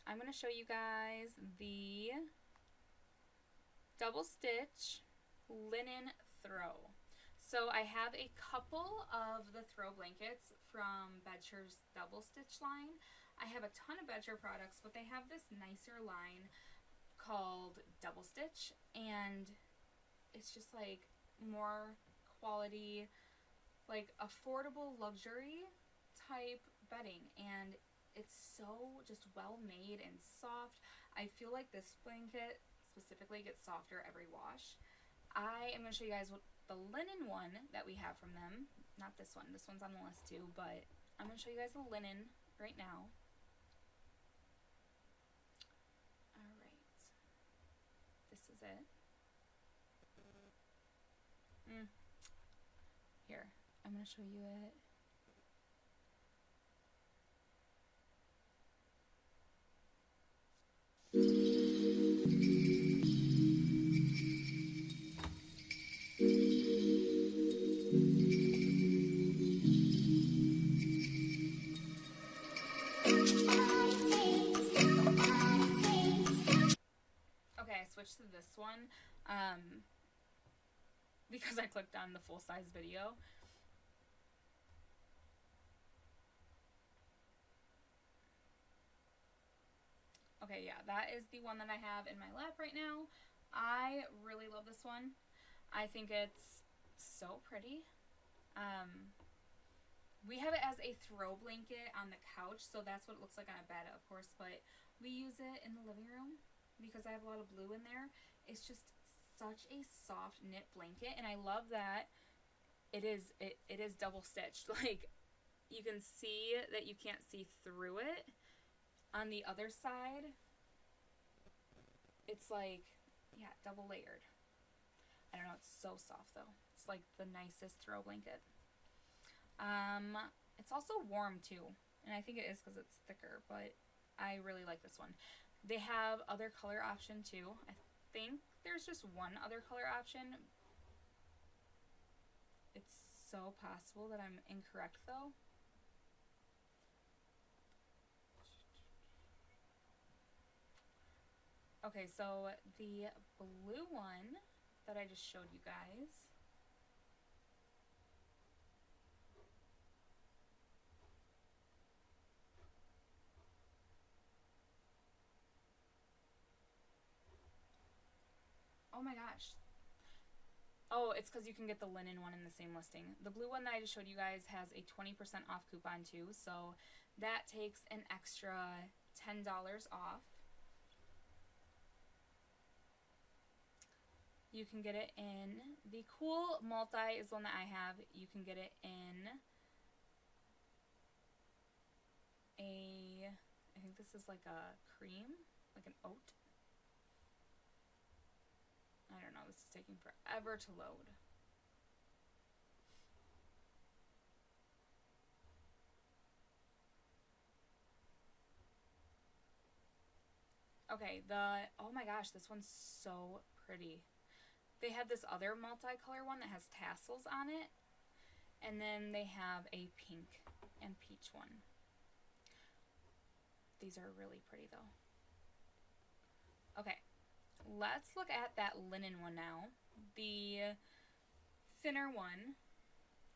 I'm going to show you guys the double stitch linen throw. So I have a couple of the throw blankets from Bedshure's double stitch line. I have a ton of Bedshure products, but they have this nicer line called double stitch, and it's just like more quality, like affordable luxury type bedding, and it's so just well made and soft. I feel like this blanket specifically gets softer every wash. I am going to show you guys what the linen one that we have from them, not this one, this one's on the list too, but I'm going to show you guys the linen right now. Alright, this is it. Here, I'm going to show you it. Okay, I switched to this one because I clicked on the full-size video. Okay, yeah, that is the one that I have in my lap right now. I really love this one. I think it's so pretty. We have it as a throw blanket on the couch, so that's what it looks like on a bed, of course, but we use it in the living room because I have a lot of blue in there. It's just such a soft knit blanket, and I love that it is double stitched. Like, you can see that you can't see through it. On the other side, it's like, yeah, double layered. I don't know, it's so soft though. It's like the nicest throw blanket. It's also warm too, and I think it is because it's thicker, but I really like this one. They have other color option too. I think there's just one other color option. It's so possible that I'm incorrect though. Okay, so the blue one that I just showed you guys. Oh my gosh. Oh, it's because you can get the linen one in the same listing. The blue one that I just showed you guys has a 20% off coupon too, so that takes an extra $10 off. You can get it in the cool multi is one that I have. You can get it in I think this is like a cream, like an oat. I don't know, this is taking forever to load. Okay, oh my gosh, this one's so pretty. They have this other multicolor one that has tassels on it, and then they have a pink and peach one. These are really pretty though. Okay, let's look at that linen one now. The thinner one,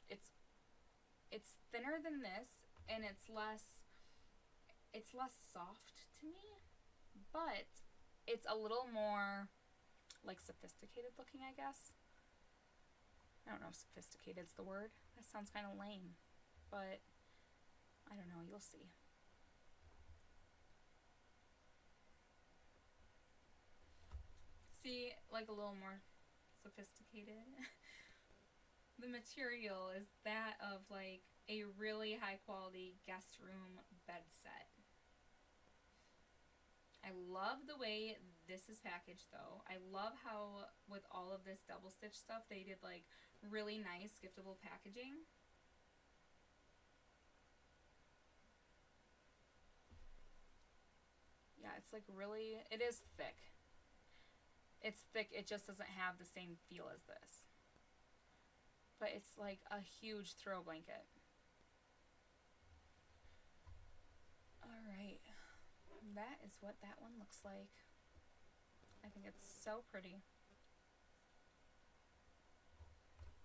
it's thinner than this, and it's less soft to me, but it's a little more like sophisticated looking, I guess. I don't know if sophisticated's the word. That sounds kind of lame, but I don't know, you'll see. See, like a little more sophisticated. The material is that of like a really high quality guest room bed set. I love the way this is packaged though. I love how with all of this double stitch stuff they did like really nice giftable packaging. Yeah, it's like really, it is thick. It's thick, it just doesn't have the same feel as this. But it's like a huge throw blanket. Alright, that is what that one looks like. I think it's so pretty.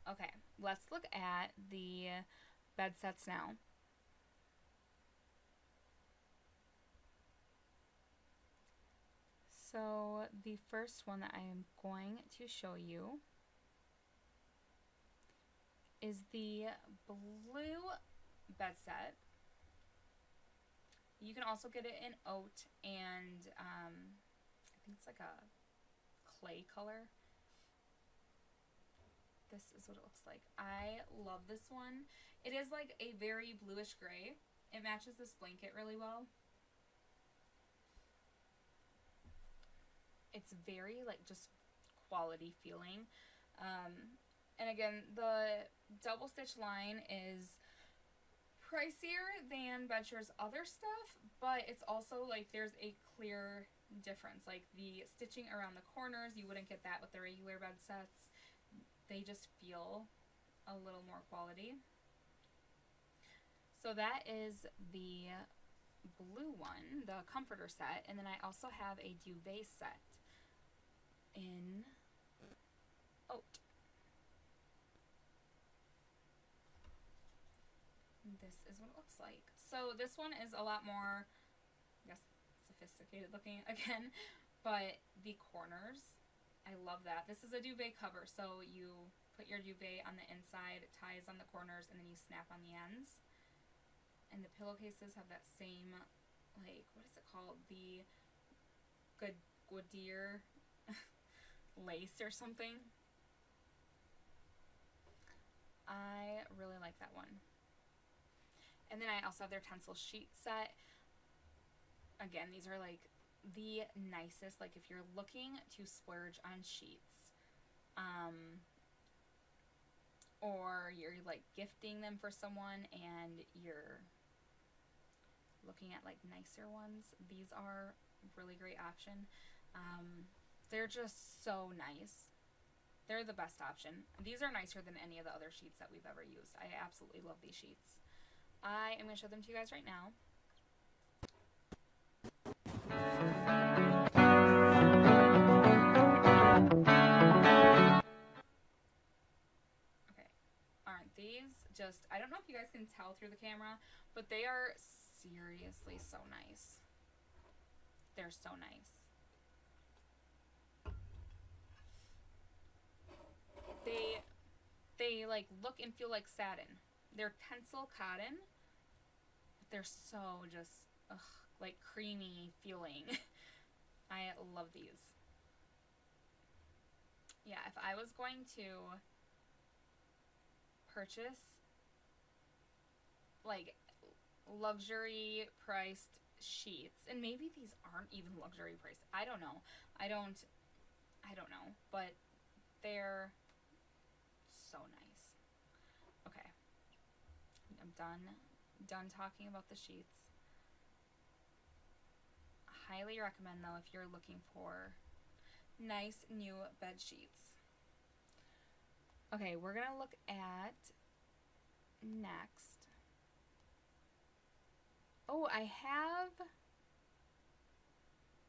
Okay, let's look at the bed sets now. So the first one that I am going to show you is the blue bed set. You can also get it in oat and I think it's like a clay color. This is what it looks like. I love this one. It is like a very bluish gray. It matches this blanket really well. It's very like just quality feeling. And again, the double stitch line is pricier than Bedshare's other stuff, but it's also like there's a clear difference. Like the stitching around the corners, you wouldn't get that with the regular bed sets. They just feel a little more quality. So that is the blue one, the comforter set, and then I also have a duvet set in oat. This is what it looks like. So this one is a lot more, I guess, sophisticated looking again, but the corners, I love that. This is a duvet cover, so you put your duvet on the inside, it ties on the corners, and then you snap on the ends. And the pillowcases have that same, like, what is it called? The Goodyear lace or something. I really like that one. And then I also have their Tencel sheet set. Again, these are like the nicest, like if you're looking to splurge on sheets, or you're like gifting them for someone and you're looking at like nicer ones, these are a really great option. They're just so nice. They're the best option. These are nicer than any of the other sheets that we've ever used. I absolutely love these sheets. I am going to show them to you guys right now. these. Just, I don't know if you guys can tell through the camera, but they are seriously so nice. They're so nice. They like look and feel like satin. They're Tencel cotton, but they're so just like creamy feeling. I love these. Yeah, if I was going to purchase like luxury priced sheets, and maybe these aren't even luxury priced. I don't know. I don't know, but they're so nice. Okay. I'm done talking about the sheets. Highly recommend though if you're looking for nice new bed sheets. Okay, we're gonna look at next. Oh, I have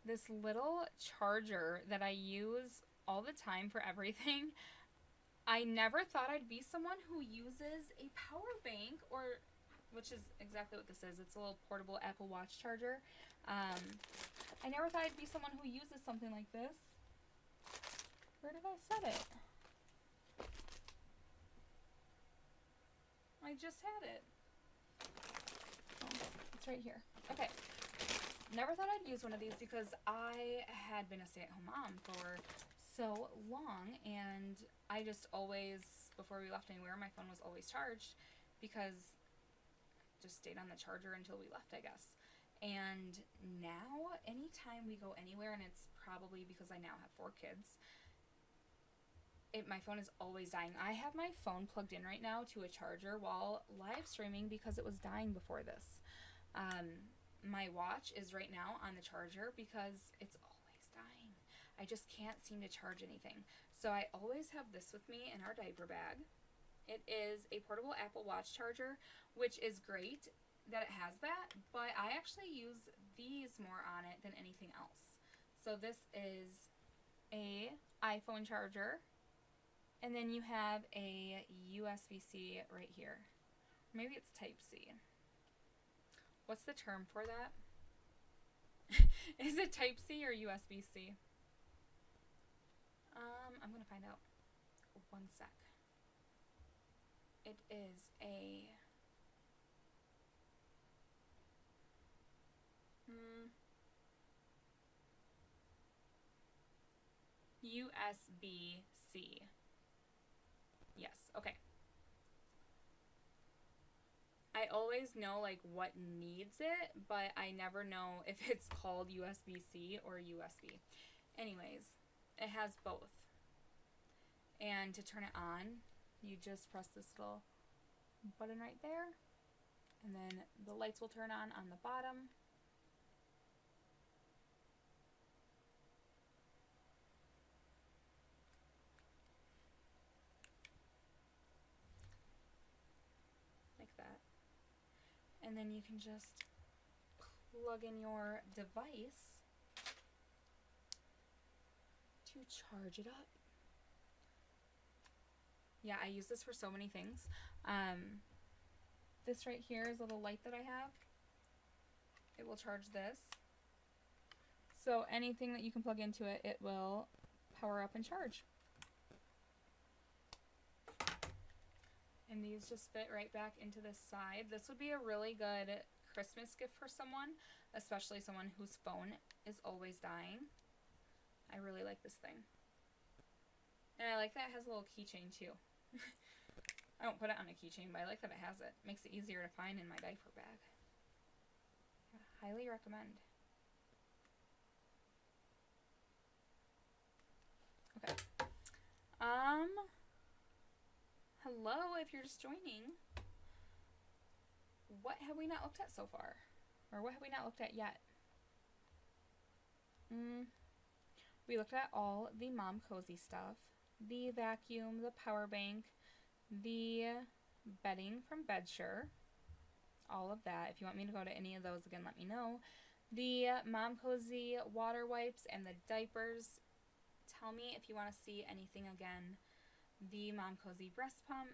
this little charger that I use all the time for everything. I never thought I'd be someone who uses a power bank, or which is exactly what this is. It's a little portable Apple Watch charger. I never thought I'd be someone who uses something like this. Where did I set it? I just had it. Oh, it's right here. Okay. Never thought I'd use one of these because I had been a stay-at-home mom for so long, and I just always, before we left anywhere, my phone was always charged because I just stayed on the charger until we left, I guess. And now, anytime we go anywhere, and it's probably because I now have 4 kids, my phone is always dying. I have my phone plugged in right now to a charger while live streaming because it was dying before this. My watch is right now on the charger because it's always dying. I just can't seem to charge anything. So I always have this with me in our diaper bag. It is a portable Apple Watch charger, which is great that it has that, but I actually use these more on it than anything else. So this is a iPhone charger, and then you have a USB-C right here. Maybe it's Type-C. What's the term for that? Is it Type-C or USB-C? I'm gonna find out. One sec. It is a USB-C. Yes, okay. I always know like what needs it, but I never know if it's called USB-C or USB. Anyways, it has both. And to turn it on, you just press this little button right there, and then the lights will turn on the bottom. Like that. And then you can just plug in your device to charge it up. Yeah, I use this for so many things. This right here is a little light that I have. It will charge this. So anything that you can plug into it, it will power up and charge. And these just fit right back into this side. This would be a really good Christmas gift for someone, especially someone whose phone is always dying. I really like this thing. And I like that it has a little keychain too. I don't put it on a keychain, but I like that it has it. Makes it easier to find in my diaper bag. I highly recommend. Okay. Hello, if you're just joining. What have we not looked at so far? Or what have we not looked at yet? We looked at all the mom cozy stuff. The vacuum, the power bank, the bedding from Bedsure. All of that. If you want me to go to any of those again, let me know. The mom cozy water wipes and the diapers. Tell me if you want to see anything again. The mom cozy breast pump.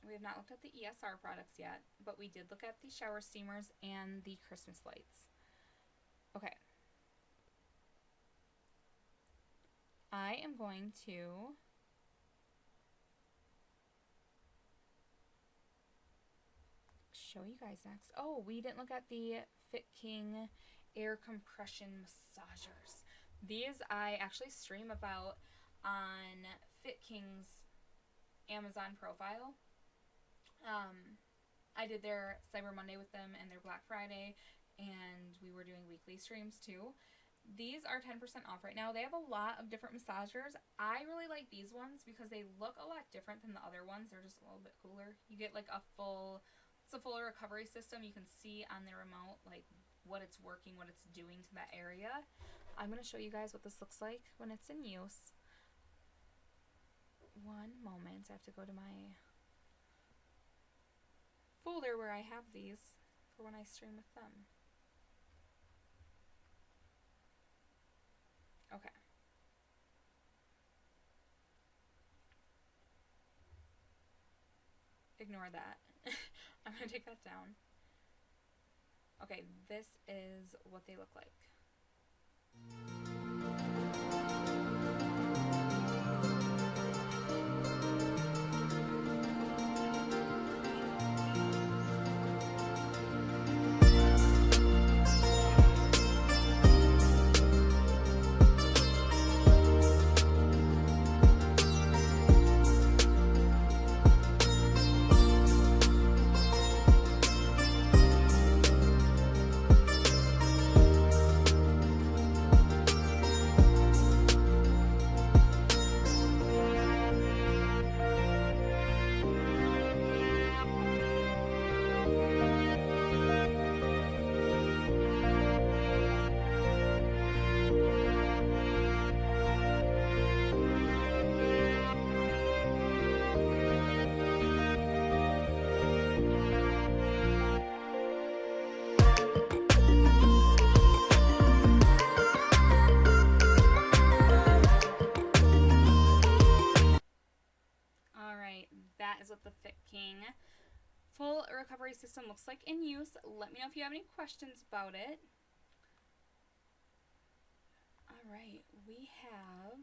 We have not looked at the ESR products yet, but we did look at the shower steamers and the Christmas lights. Okay. I am going to show you guys next. Oh, we didn't look at the Fit King air compression massagers. These I actually stream about on Fit King's Amazon profile. I did their Cyber Monday with them and their Black Friday, and we were doing weekly streams too. These are 10% off right now. They have a lot of different massagers. I really like these ones because they look a lot different than the other ones. They're just a little bit cooler. You get like it's a full recovery system. You can see on the remote like what it's working, what it's doing to that area. I'm going to show you guys what this looks like when it's in use. One moment. I have to go to my folder where I have these for when I stream with them. Okay. Ignore that. I'm going to take that down. Okay, this is what they look like. That is what the Fit King full recovery system looks like in use. Let me know if you have any questions about it. Alright, we have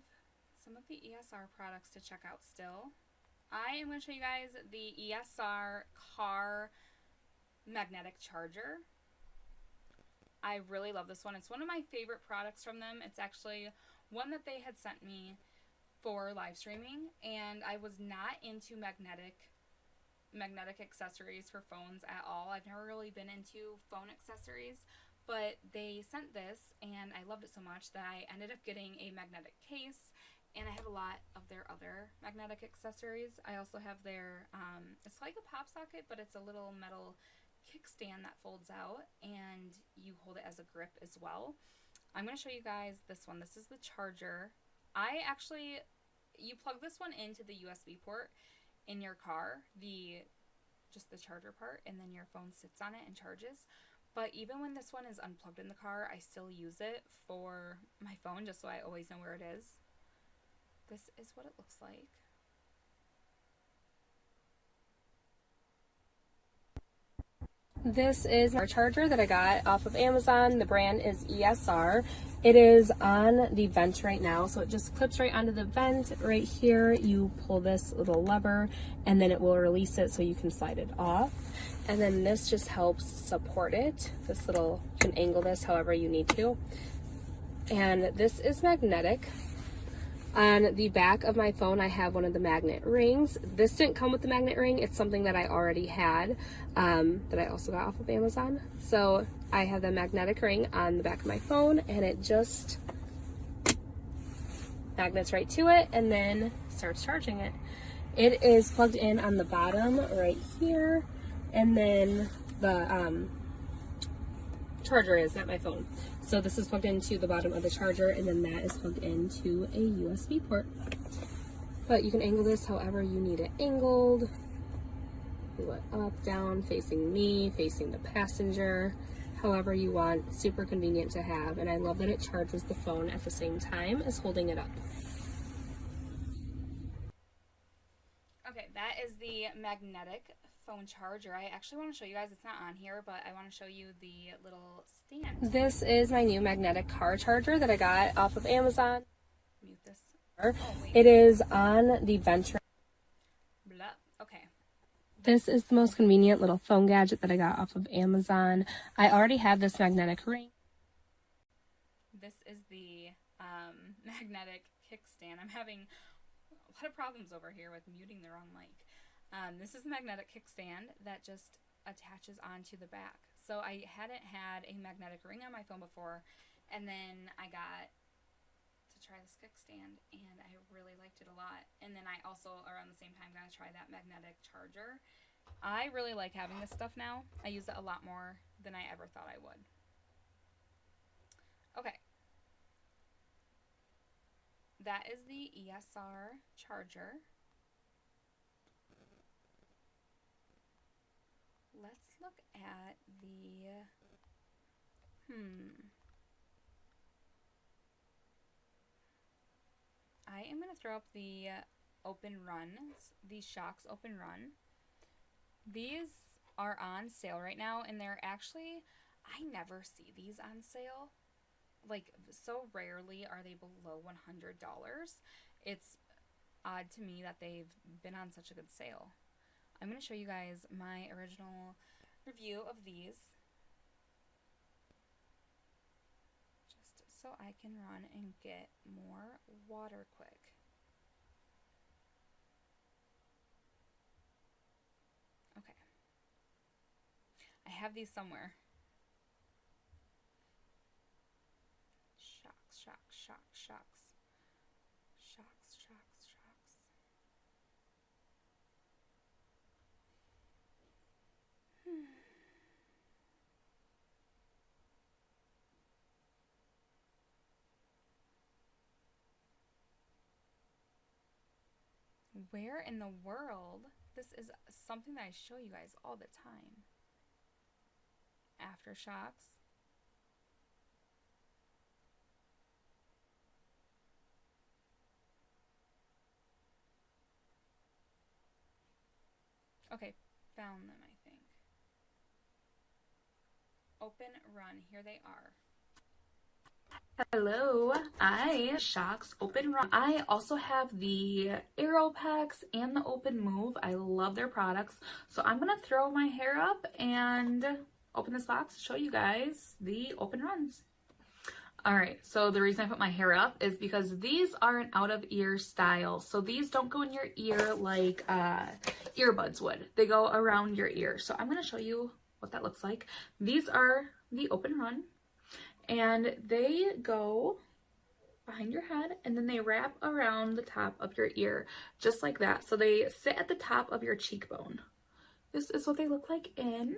some of the ESR products to check out still. I am going to show you guys the ESR car magnetic charger. I really love this one. It's one of my favorite products from them. It's actually one that they had sent me for live streaming, and I was not into magnetic accessories for phones at all. I've never really been into phone accessories, but they sent this and I loved it so much that I ended up getting a magnetic case, and I have a lot of their other magnetic accessories. I also have their it's like a pop socket, but it's a little metal kickstand that folds out and you hold it as a grip as well. I'm going to show you guys this one. This is the charger. You plug this one into the USB port in your car, just the charger part, and then your phone sits on it and charges. But even when this one is unplugged in the car, I still use it for my phone just so I always know where it is. This is what it looks like. This is our charger that I got off of Amazon. The brand is ESR. It is on the vent right now, so it just clips right onto the vent right here. You pull this little lever and then it will release it so you can slide it off. And then this just helps support it. You can angle this however you need to. And this is magnetic. On the back of my phone, I have one of the magnet rings. This didn't come with the magnet ring. It's something that I already had that I also got off of Amazon. So I have the magnetic ring on the back of my phone, and it just magnets right to it and then starts charging it. It is plugged in on the bottom right here, and then the charger is at my phone. So this is plugged into the bottom of the charger, and then that is plugged into a USB port. But you can angle this however you need it angled. Do it up, down, facing me, facing the passenger, however you want. Super convenient to have, and I love that it charges the phone at the same time as holding it up. Okay, that is the magnetic phone charger. I actually want to show you guys, it's not on here, but I want to show you the little stand. This is my new magnetic car charger that I got off of Amazon. Mute this. Oh, it is on the bench. Blah. Okay. This is the most convenient little phone gadget that I got off of Amazon. I already had this magnetic ring. This is the magnetic kickstand. I'm having a lot of problems over here with muting the wrong mic. This is a magnetic kickstand that just attaches onto the back. So I hadn't had a magnetic ring on my phone before, and then I got to try this kickstand, and I really liked it a lot. And then I also, around the same time, got to try that magnetic charger. I really like having this stuff now. I use it a lot more than I ever thought I would. Okay. That is the ESR charger. Let's look at the, I am going to throw up the Open Runs, these Shocks Open Run. These are on sale right now, and they're actually, I never see these on sale. Like, so rarely are they below $100. It's odd to me that they've been on such a good sale. I'm going to show you guys my original review of these, just so I can run and get more water quick. Okay. I have these somewhere. Shocks, shocks, shocks, shocks. Shocks, shocks, shocks. Where in the world? This is something that I show you guys all the time. Aftershocks. Okay, found them, I think. Open Run, here they are. Hello, Shocks Open Run. I also have the Aero Packs and the Open Move. I love their products. So I'm gonna throw my hair up and open this box to show you guys the Open Runs. Alright, so the reason I put my hair up is because these are an out-of-ear style. So these don't go in your ear like earbuds would. They go around your ear. So I'm going to show you what that looks like. These are the Open Run, and they go behind your head, and then they wrap around the top of your ear, just like that. So they sit at the top of your cheekbone. This is what they look like in.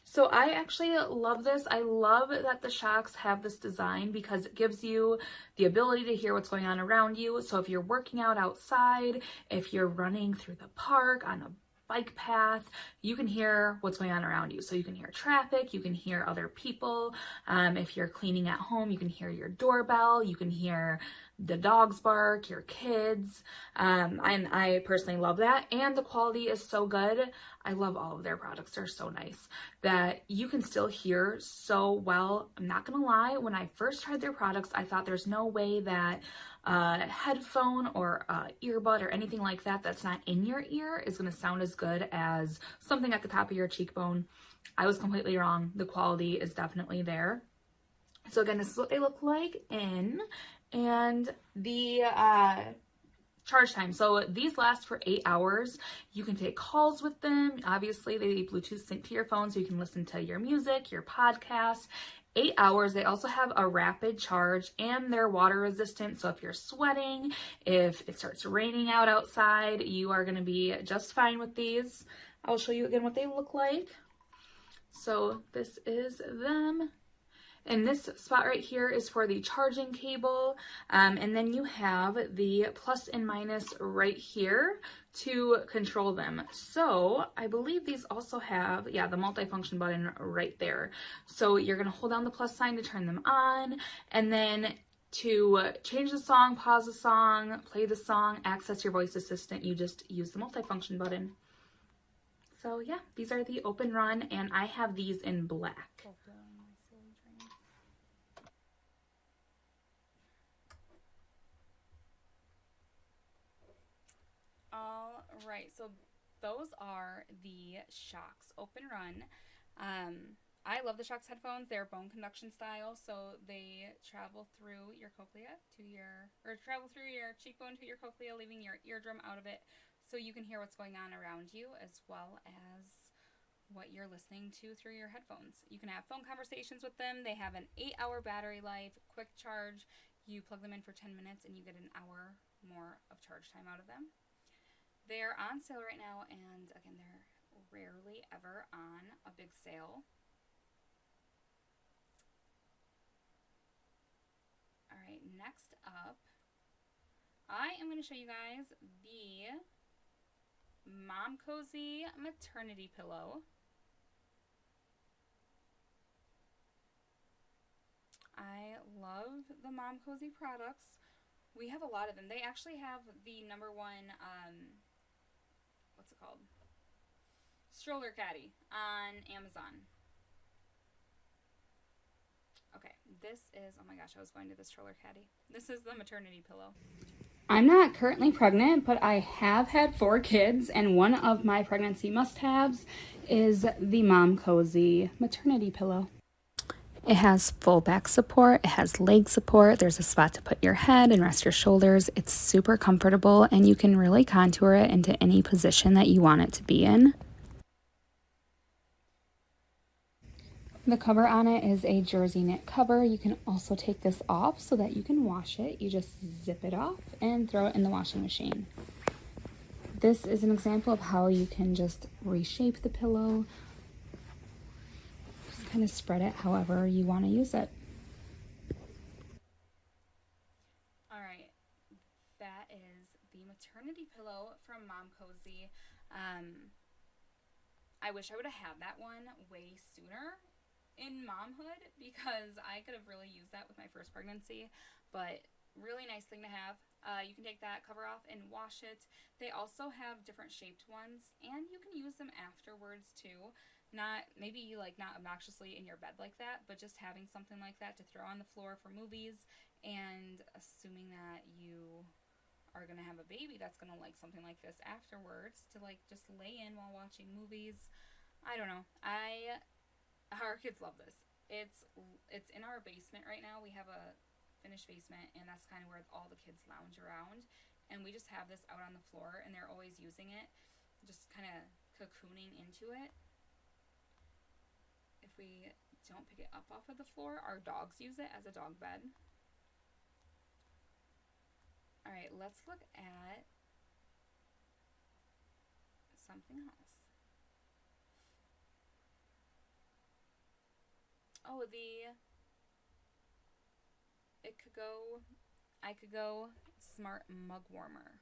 So I actually love this. I love that the Shocks have this design because it gives you the ability to hear what's going on around you. So if you're working out outside, if you're running through the park on a bike path, you can hear what's going on around you. So you can hear traffic, you can hear other people. If you're cleaning at home, you can hear your doorbell, you can hear the dogs bark, your kids, and I personally love that. And the quality is so good. I love all of their products. They're so nice that you can still hear so well. I'm not gonna lie, when I first tried their products, I thought there's no way that a headphone or a earbud or anything like that that's not in your ear is gonna sound as good as something at the top of your cheekbone. I was completely wrong. The quality is definitely there. So again, this is what they look like in, and the charge time. So these last for 8 hours. You can take calls with them. Obviously, they Bluetooth sync to your phone so you can listen to your music, your podcast. 8 hours. They also have a rapid charge, and they're water resistant. So if you're sweating, if it starts raining outside, you are going to be just fine with these. I'll show you again what they look like. So this is them. And this spot right here is for the charging cable. And then you have the plus and minus right here to control them. So I believe these also have, yeah, the multifunction button right there. So you're going to hold down the plus sign to turn them on, and then To change the song, pause the song, play the song, access your voice assistant, you just use the multifunction button. So yeah, these are the Open Run, and I have these in black. All right, so those are the Shocks Open Run. I love the Shocks headphones. They're bone conduction style, so they travel through your cochlea travel through your cheekbone to your cochlea, leaving your eardrum out of it, so you can hear what's going on around you as well as what you're listening to through your headphones. You can have phone conversations with them. They have an 8-hour battery life, quick charge. You plug them in for 10 minutes and you get an hour more of charge time out of them. They're on sale right now, and again, they're rarely ever on a big sale. All right, next up, I am going to show you guys the Mom Cozy maternity pillow. I love the Mom Cozy products. We have a lot of them. They actually have the #1, what's it called? Stroller caddy on Amazon. Okay, this is, oh my gosh, I was going to the stroller caddy. This is the maternity pillow. I'm not currently pregnant, but I have had 4 kids, and one of my pregnancy must-haves is the Mom Cozy maternity pillow. It has full back support, it has leg support, there's a spot to put your head and rest your shoulders. It's super comfortable, and you can really contour it into any position that you want it to be in. The cover on it is a jersey knit cover. You can also take this off so that you can wash it. You just zip it off and throw it in the washing machine. This is an example of how you can just reshape the pillow. Just kind of spread it however you want to use it. All right, that is the maternity pillow from Mom Cozy. I wish I would have had that one way sooner in momhood, because I could have really used that with my first pregnancy, but really nice thing to have. You can take that cover off and wash it. They also have different shaped ones, and you can use them afterwards too. Not maybe like not obnoxiously in your bed like that, but just having something like that to throw on the floor for movies, and assuming that you are gonna have a baby that's gonna like something like this afterwards to like just lay in while watching movies. I don't know. Our kids love this. It's in our basement right now. We have a finished basement, and that's kind of where all the kids lounge around. And we just have this out on the floor, and they're always using it, just kind of cocooning into it. If we don't pick it up off of the floor, our dogs use it as a dog bed. All right, let's look at something else. Oh, I could go smart mug warmer.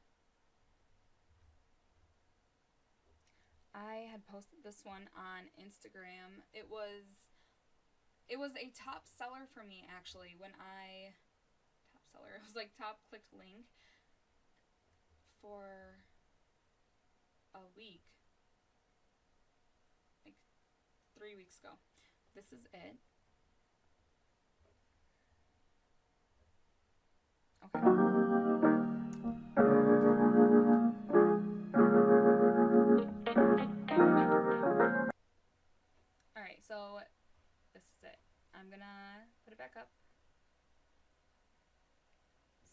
I had posted this one on Instagram. It was a top seller for me, actually. It was like top clicked link for a week, like 3 weeks ago. This is it. Okay. Alright, so this is it. I'm gonna put it back up.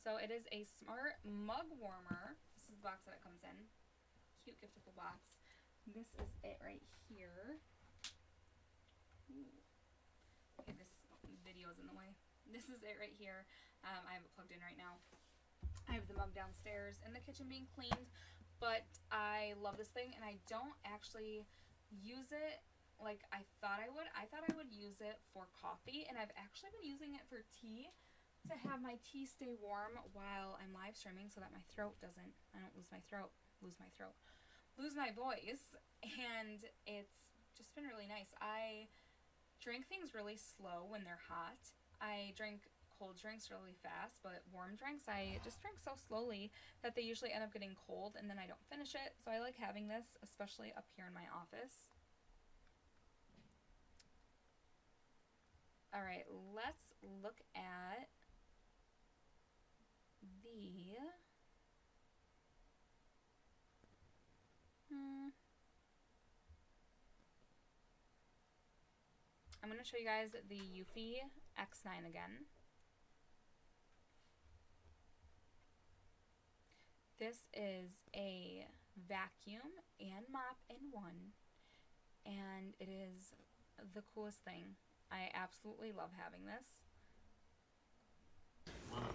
So it is a smart mug warmer. This is the box that it comes in. Cute giftable box. This is it right here. Ooh. Okay, this video is in the way. This is it right here. I have it plugged in right now. I have the mug downstairs in the kitchen being cleaned, but I love this thing, and I don't actually use it like I thought I would. I thought I would use it for coffee, and I've actually been using it for tea, to have my tea stay warm while I'm live streaming, so that my throat doesn't, I don't lose my voice, and it's just been really nice. I drink things really slow when they're hot. I drink cold drinks really fast, but warm drinks I just drink so slowly that they usually end up getting cold and then I don't finish it. So I like having this, especially up here in my office. All right, let's look at the I'm going to show you guys the Eufy X9 again. This is a vacuum and mop in one, and it is the coolest thing. I absolutely love having this.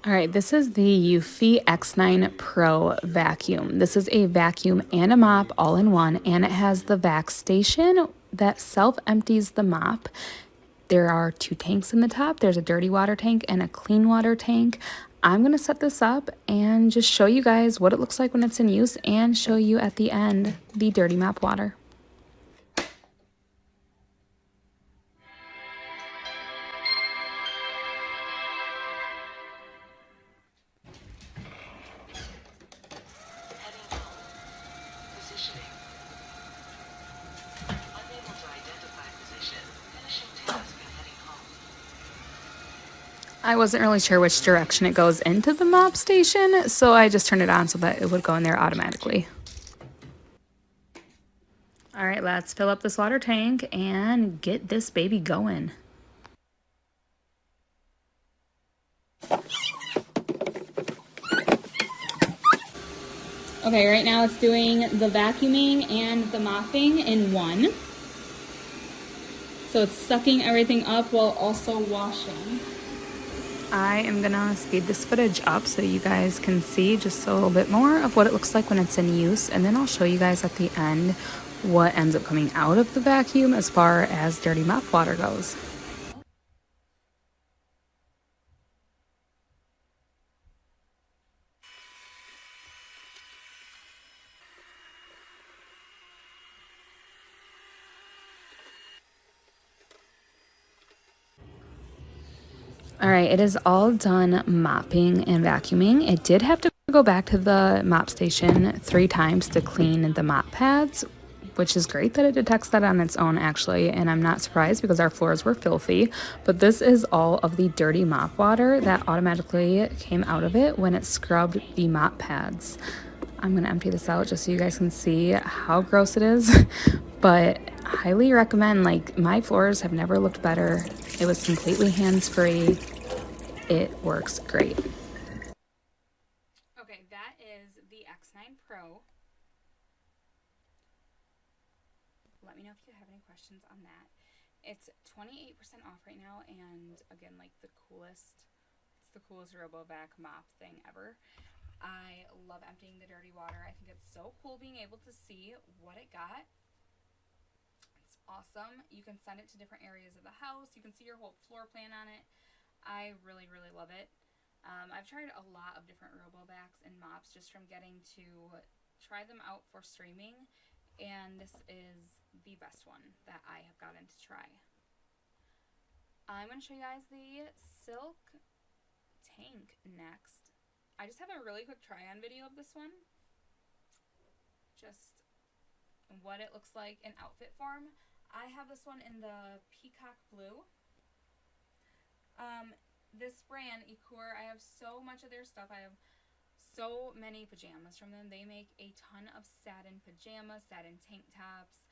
All right, this is the Eufy X9 Pro vacuum. This is a vacuum and a mop all in one, and it has the vac station that self-empties the mop. There are 2 tanks in the top. There's a dirty water tank and a clean water tank. I'm going to set this up and just show you guys what it looks like when it's in use and show you at the end the dirty mop water. I wasn't really sure which direction it goes into the mop station, so I just turned it on so that it would go in there automatically. All right, let's fill up this water tank and get this baby going. Okay, right now it's doing the vacuuming and the mopping in one. So it's sucking everything up while also washing. I am gonna speed this footage up so you guys can see just a little bit more of what it looks like when it's in use, and then I'll show you guys at the end what ends up coming out of the vacuum as far as dirty mop water goes. All right, it is all done mopping and vacuuming. It did have to go back to the mop station 3 times to clean the mop pads, which is great that it detects that on its own actually, and I'm not surprised because our floors were filthy. But this is all of the dirty mop water that automatically came out of it when it scrubbed the mop pads. I'm gonna empty this out just so you guys can see how gross it is, but highly recommend. Like, my floors have never looked better. It was completely hands-free. It works great. Okay, that is the X9 Pro. Let me know if you have any questions on that. It's 28% off right now, and again, like it's the coolest RoboVac mop thing ever. I love emptying the dirty water. I think it's so cool being able to see what it got. It's awesome. You can send it to different areas of the house. You can see your whole floor plan on it. I really, really love it. I've tried a lot of different RoboVacs and mops just from getting to try them out for streaming, and this is the best one that I have gotten to try. I'm going to show you guys the Silk Tank next. I just have a really quick try-on video of this one. Just what it looks like in outfit form. I have this one in the peacock blue. This brand, Ecour, I have so much of their stuff. I have so many pajamas from them. They make a ton of satin pajamas, satin tank tops.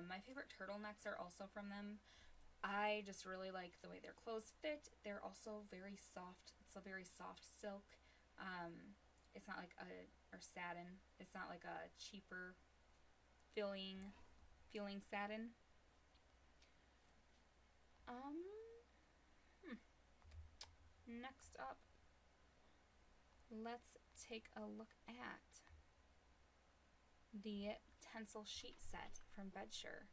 My favorite turtlenecks are also from them. I just really like the way their clothes fit. They're also very soft. It's a very soft silk. It's not like or satin. It's not like a cheaper feeling satin. Next up, let's take a look at the Tencel sheet set from Bedsure.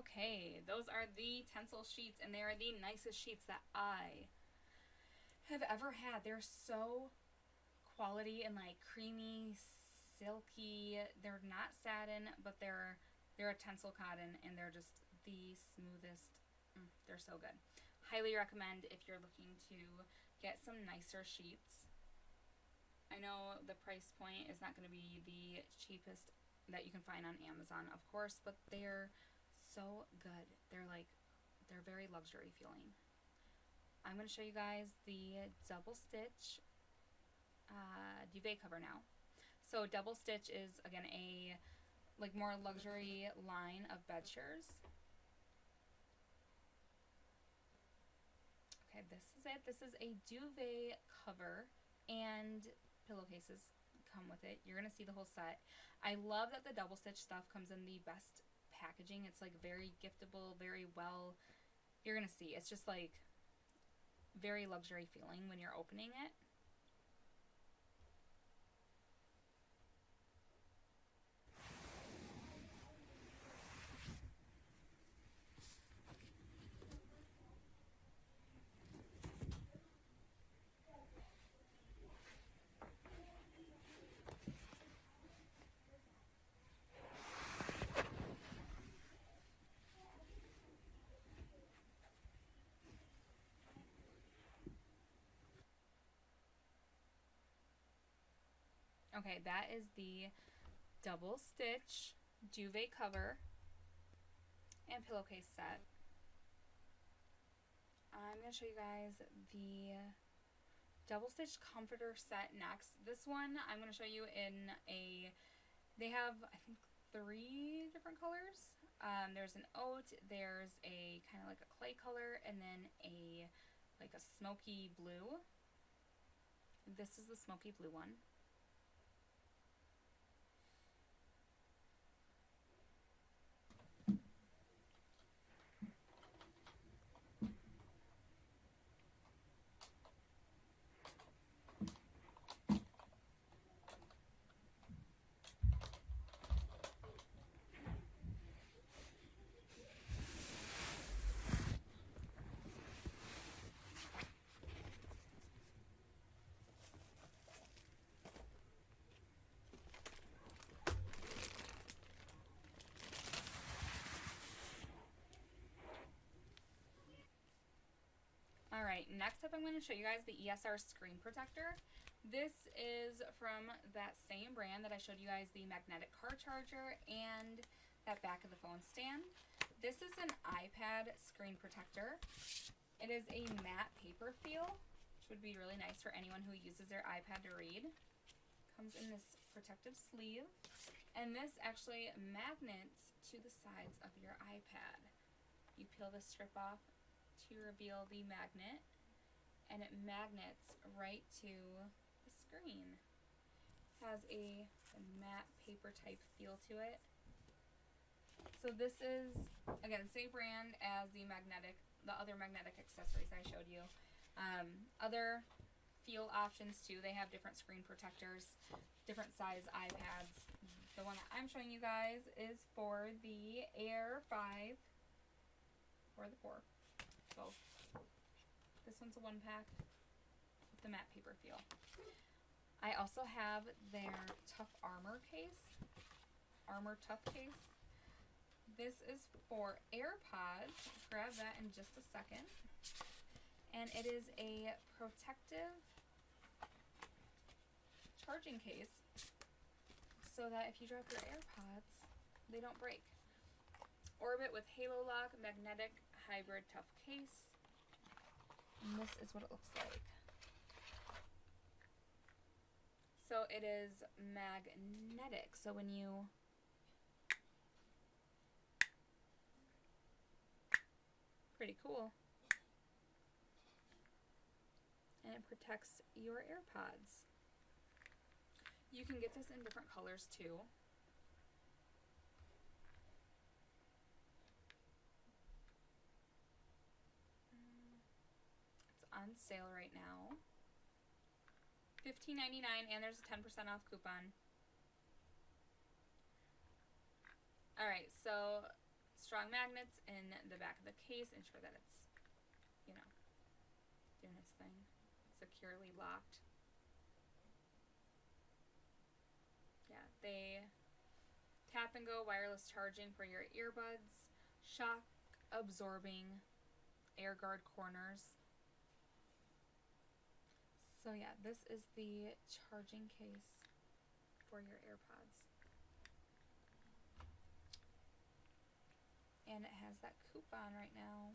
Okay, those are the Tencel sheets, and they are the nicest sheets that I have ever had. They're so quality and like creamy, silky. They're not satin, but they're a Tencel cotton, and they're just the smoothest. They're so good. Highly recommend if you're looking to get some nicer sheets. I know the price point is not going to be the cheapest that you can find on Amazon, of course, but they're so good. They're very luxury feeling. I'm going to show you guys the double stitch duvet cover now. So double stitch is, again, a like more luxury line of bed shears. Okay, this is it. This is a duvet cover, and pillowcases come with it. You're going to see the whole set. I love that the double stitch stuff comes in the best packaging. It's like very giftable, very well. You're going to see. It's just like very luxury feeling when you're opening it. Okay, that is the double stitch duvet cover and pillowcase set. I'm going to show you guys the double stitch comforter set next. This one I'm going to show you in they have, I think, 3 different colors. There's an oat, there's a kind of like a clay color, and then like a smoky blue. This is the smoky blue one. Alright, next up I'm going to show you guys the ESR screen protector. This is from that same brand that I showed you guys the magnetic car charger and that back of the phone stand. This is an iPad screen protector. It is a matte paper feel, which would be really nice for anyone who uses their iPad to read. Comes in this protective sleeve, and this actually magnets to the sides of your iPad. You peel the strip off to reveal the magnet, and it magnets right to the screen. Has a matte paper type feel to it. So this is, again, same brand as the other magnetic accessories I showed you. Other feel options too. They have different screen protectors, different size iPads. The one that I'm showing you guys is for the Air 5 or the 4. Both. This one's a 1-pack with the matte paper feel. I also have their Tough Armor case. Armor Tough case. This is for AirPods. Grab that in just a second. And it is a protective charging case so that if you drop your AirPods, they don't break. Orbit with Halo Lock magnetic hybrid tough case. And this is what it looks like. So it is magnetic. So when you pretty cool. And it protects your AirPods. You can get this in different colors too. It's on sale right now. $15.99, and there's a 10% off coupon. Alright, so strong magnets in the back of the case. Ensure that it's, you know, doing its thing. Securely locked. Yeah, they tap and go wireless charging for your earbuds, shock absorbing air guard corners. So yeah, this is the charging case for your AirPods. And it has that coupon right now.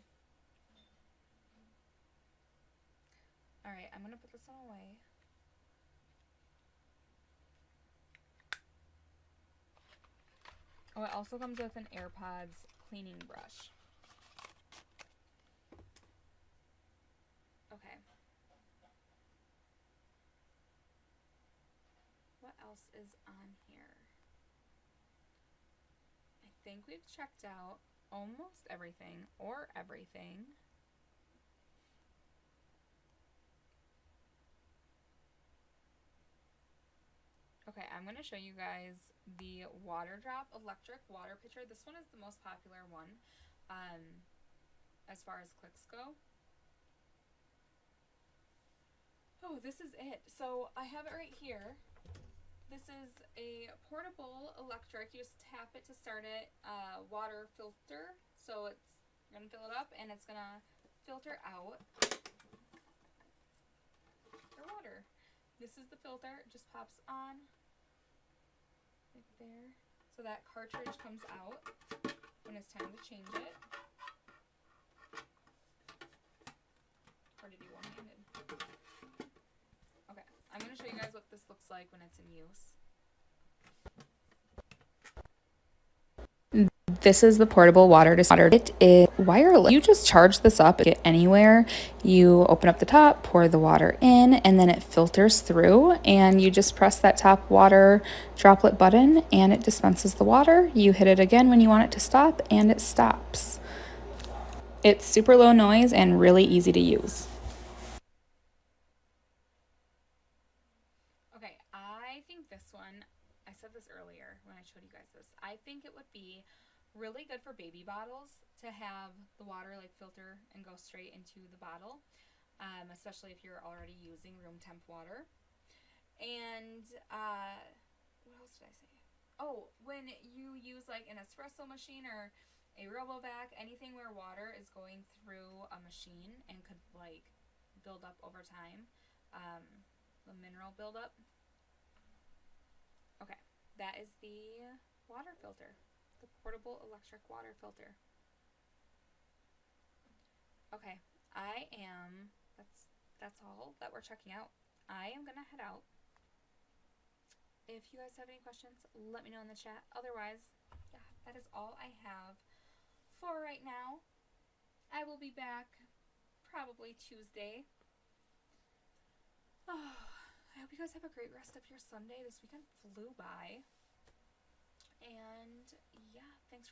Alright, I'm going to put this one away. Oh, it also comes with an AirPods cleaning brush. Okay. What else is on here? I think we've checked out almost everything, or everything. Okay, I'm going to show you guys the water drop electric water pitcher. This one is the most popular one as far as clicks go. Oh, this is it. So I have it right here. This is a portable electric. You just tap it to start it. Water filter. So it's going to fill it up and it's going to filter out your water. This is the filter. It just pops on right there. So that cartridge comes out when it's time to change it. Hard to do one-handed. Okay, I'm going to show you guys what this looks like when it's in use. This is the portable water dispenser. It is wireless. You just charge this up anywhere. You open up the top, pour the water in, and then it filters through, and you just press that top water droplet button and it dispenses the water. You hit it again when you want it to stop and it stops. It's super low noise and really easy to use. Okay, I think this one, I said this earlier when I showed you guys this, I think it would be really good for baby bottles to have the water like filter and go straight into the bottle, especially if you're already using room temp water. And what else did I say? Oh, when you use like an espresso machine or a RoboVac, anything where water is going through a machine and could like build up over time, the mineral buildup. Okay, that is the water filter. The portable electric water filter. Okay, that's all that we're checking out. I am gonna head out. If you guys have any questions, let me know in the chat. Otherwise, yeah, that is all I have for right now. I will be back probably Tuesday. Oh, I hope you guys have a great rest of your Sunday. This weekend flew by. And yeah, thanks for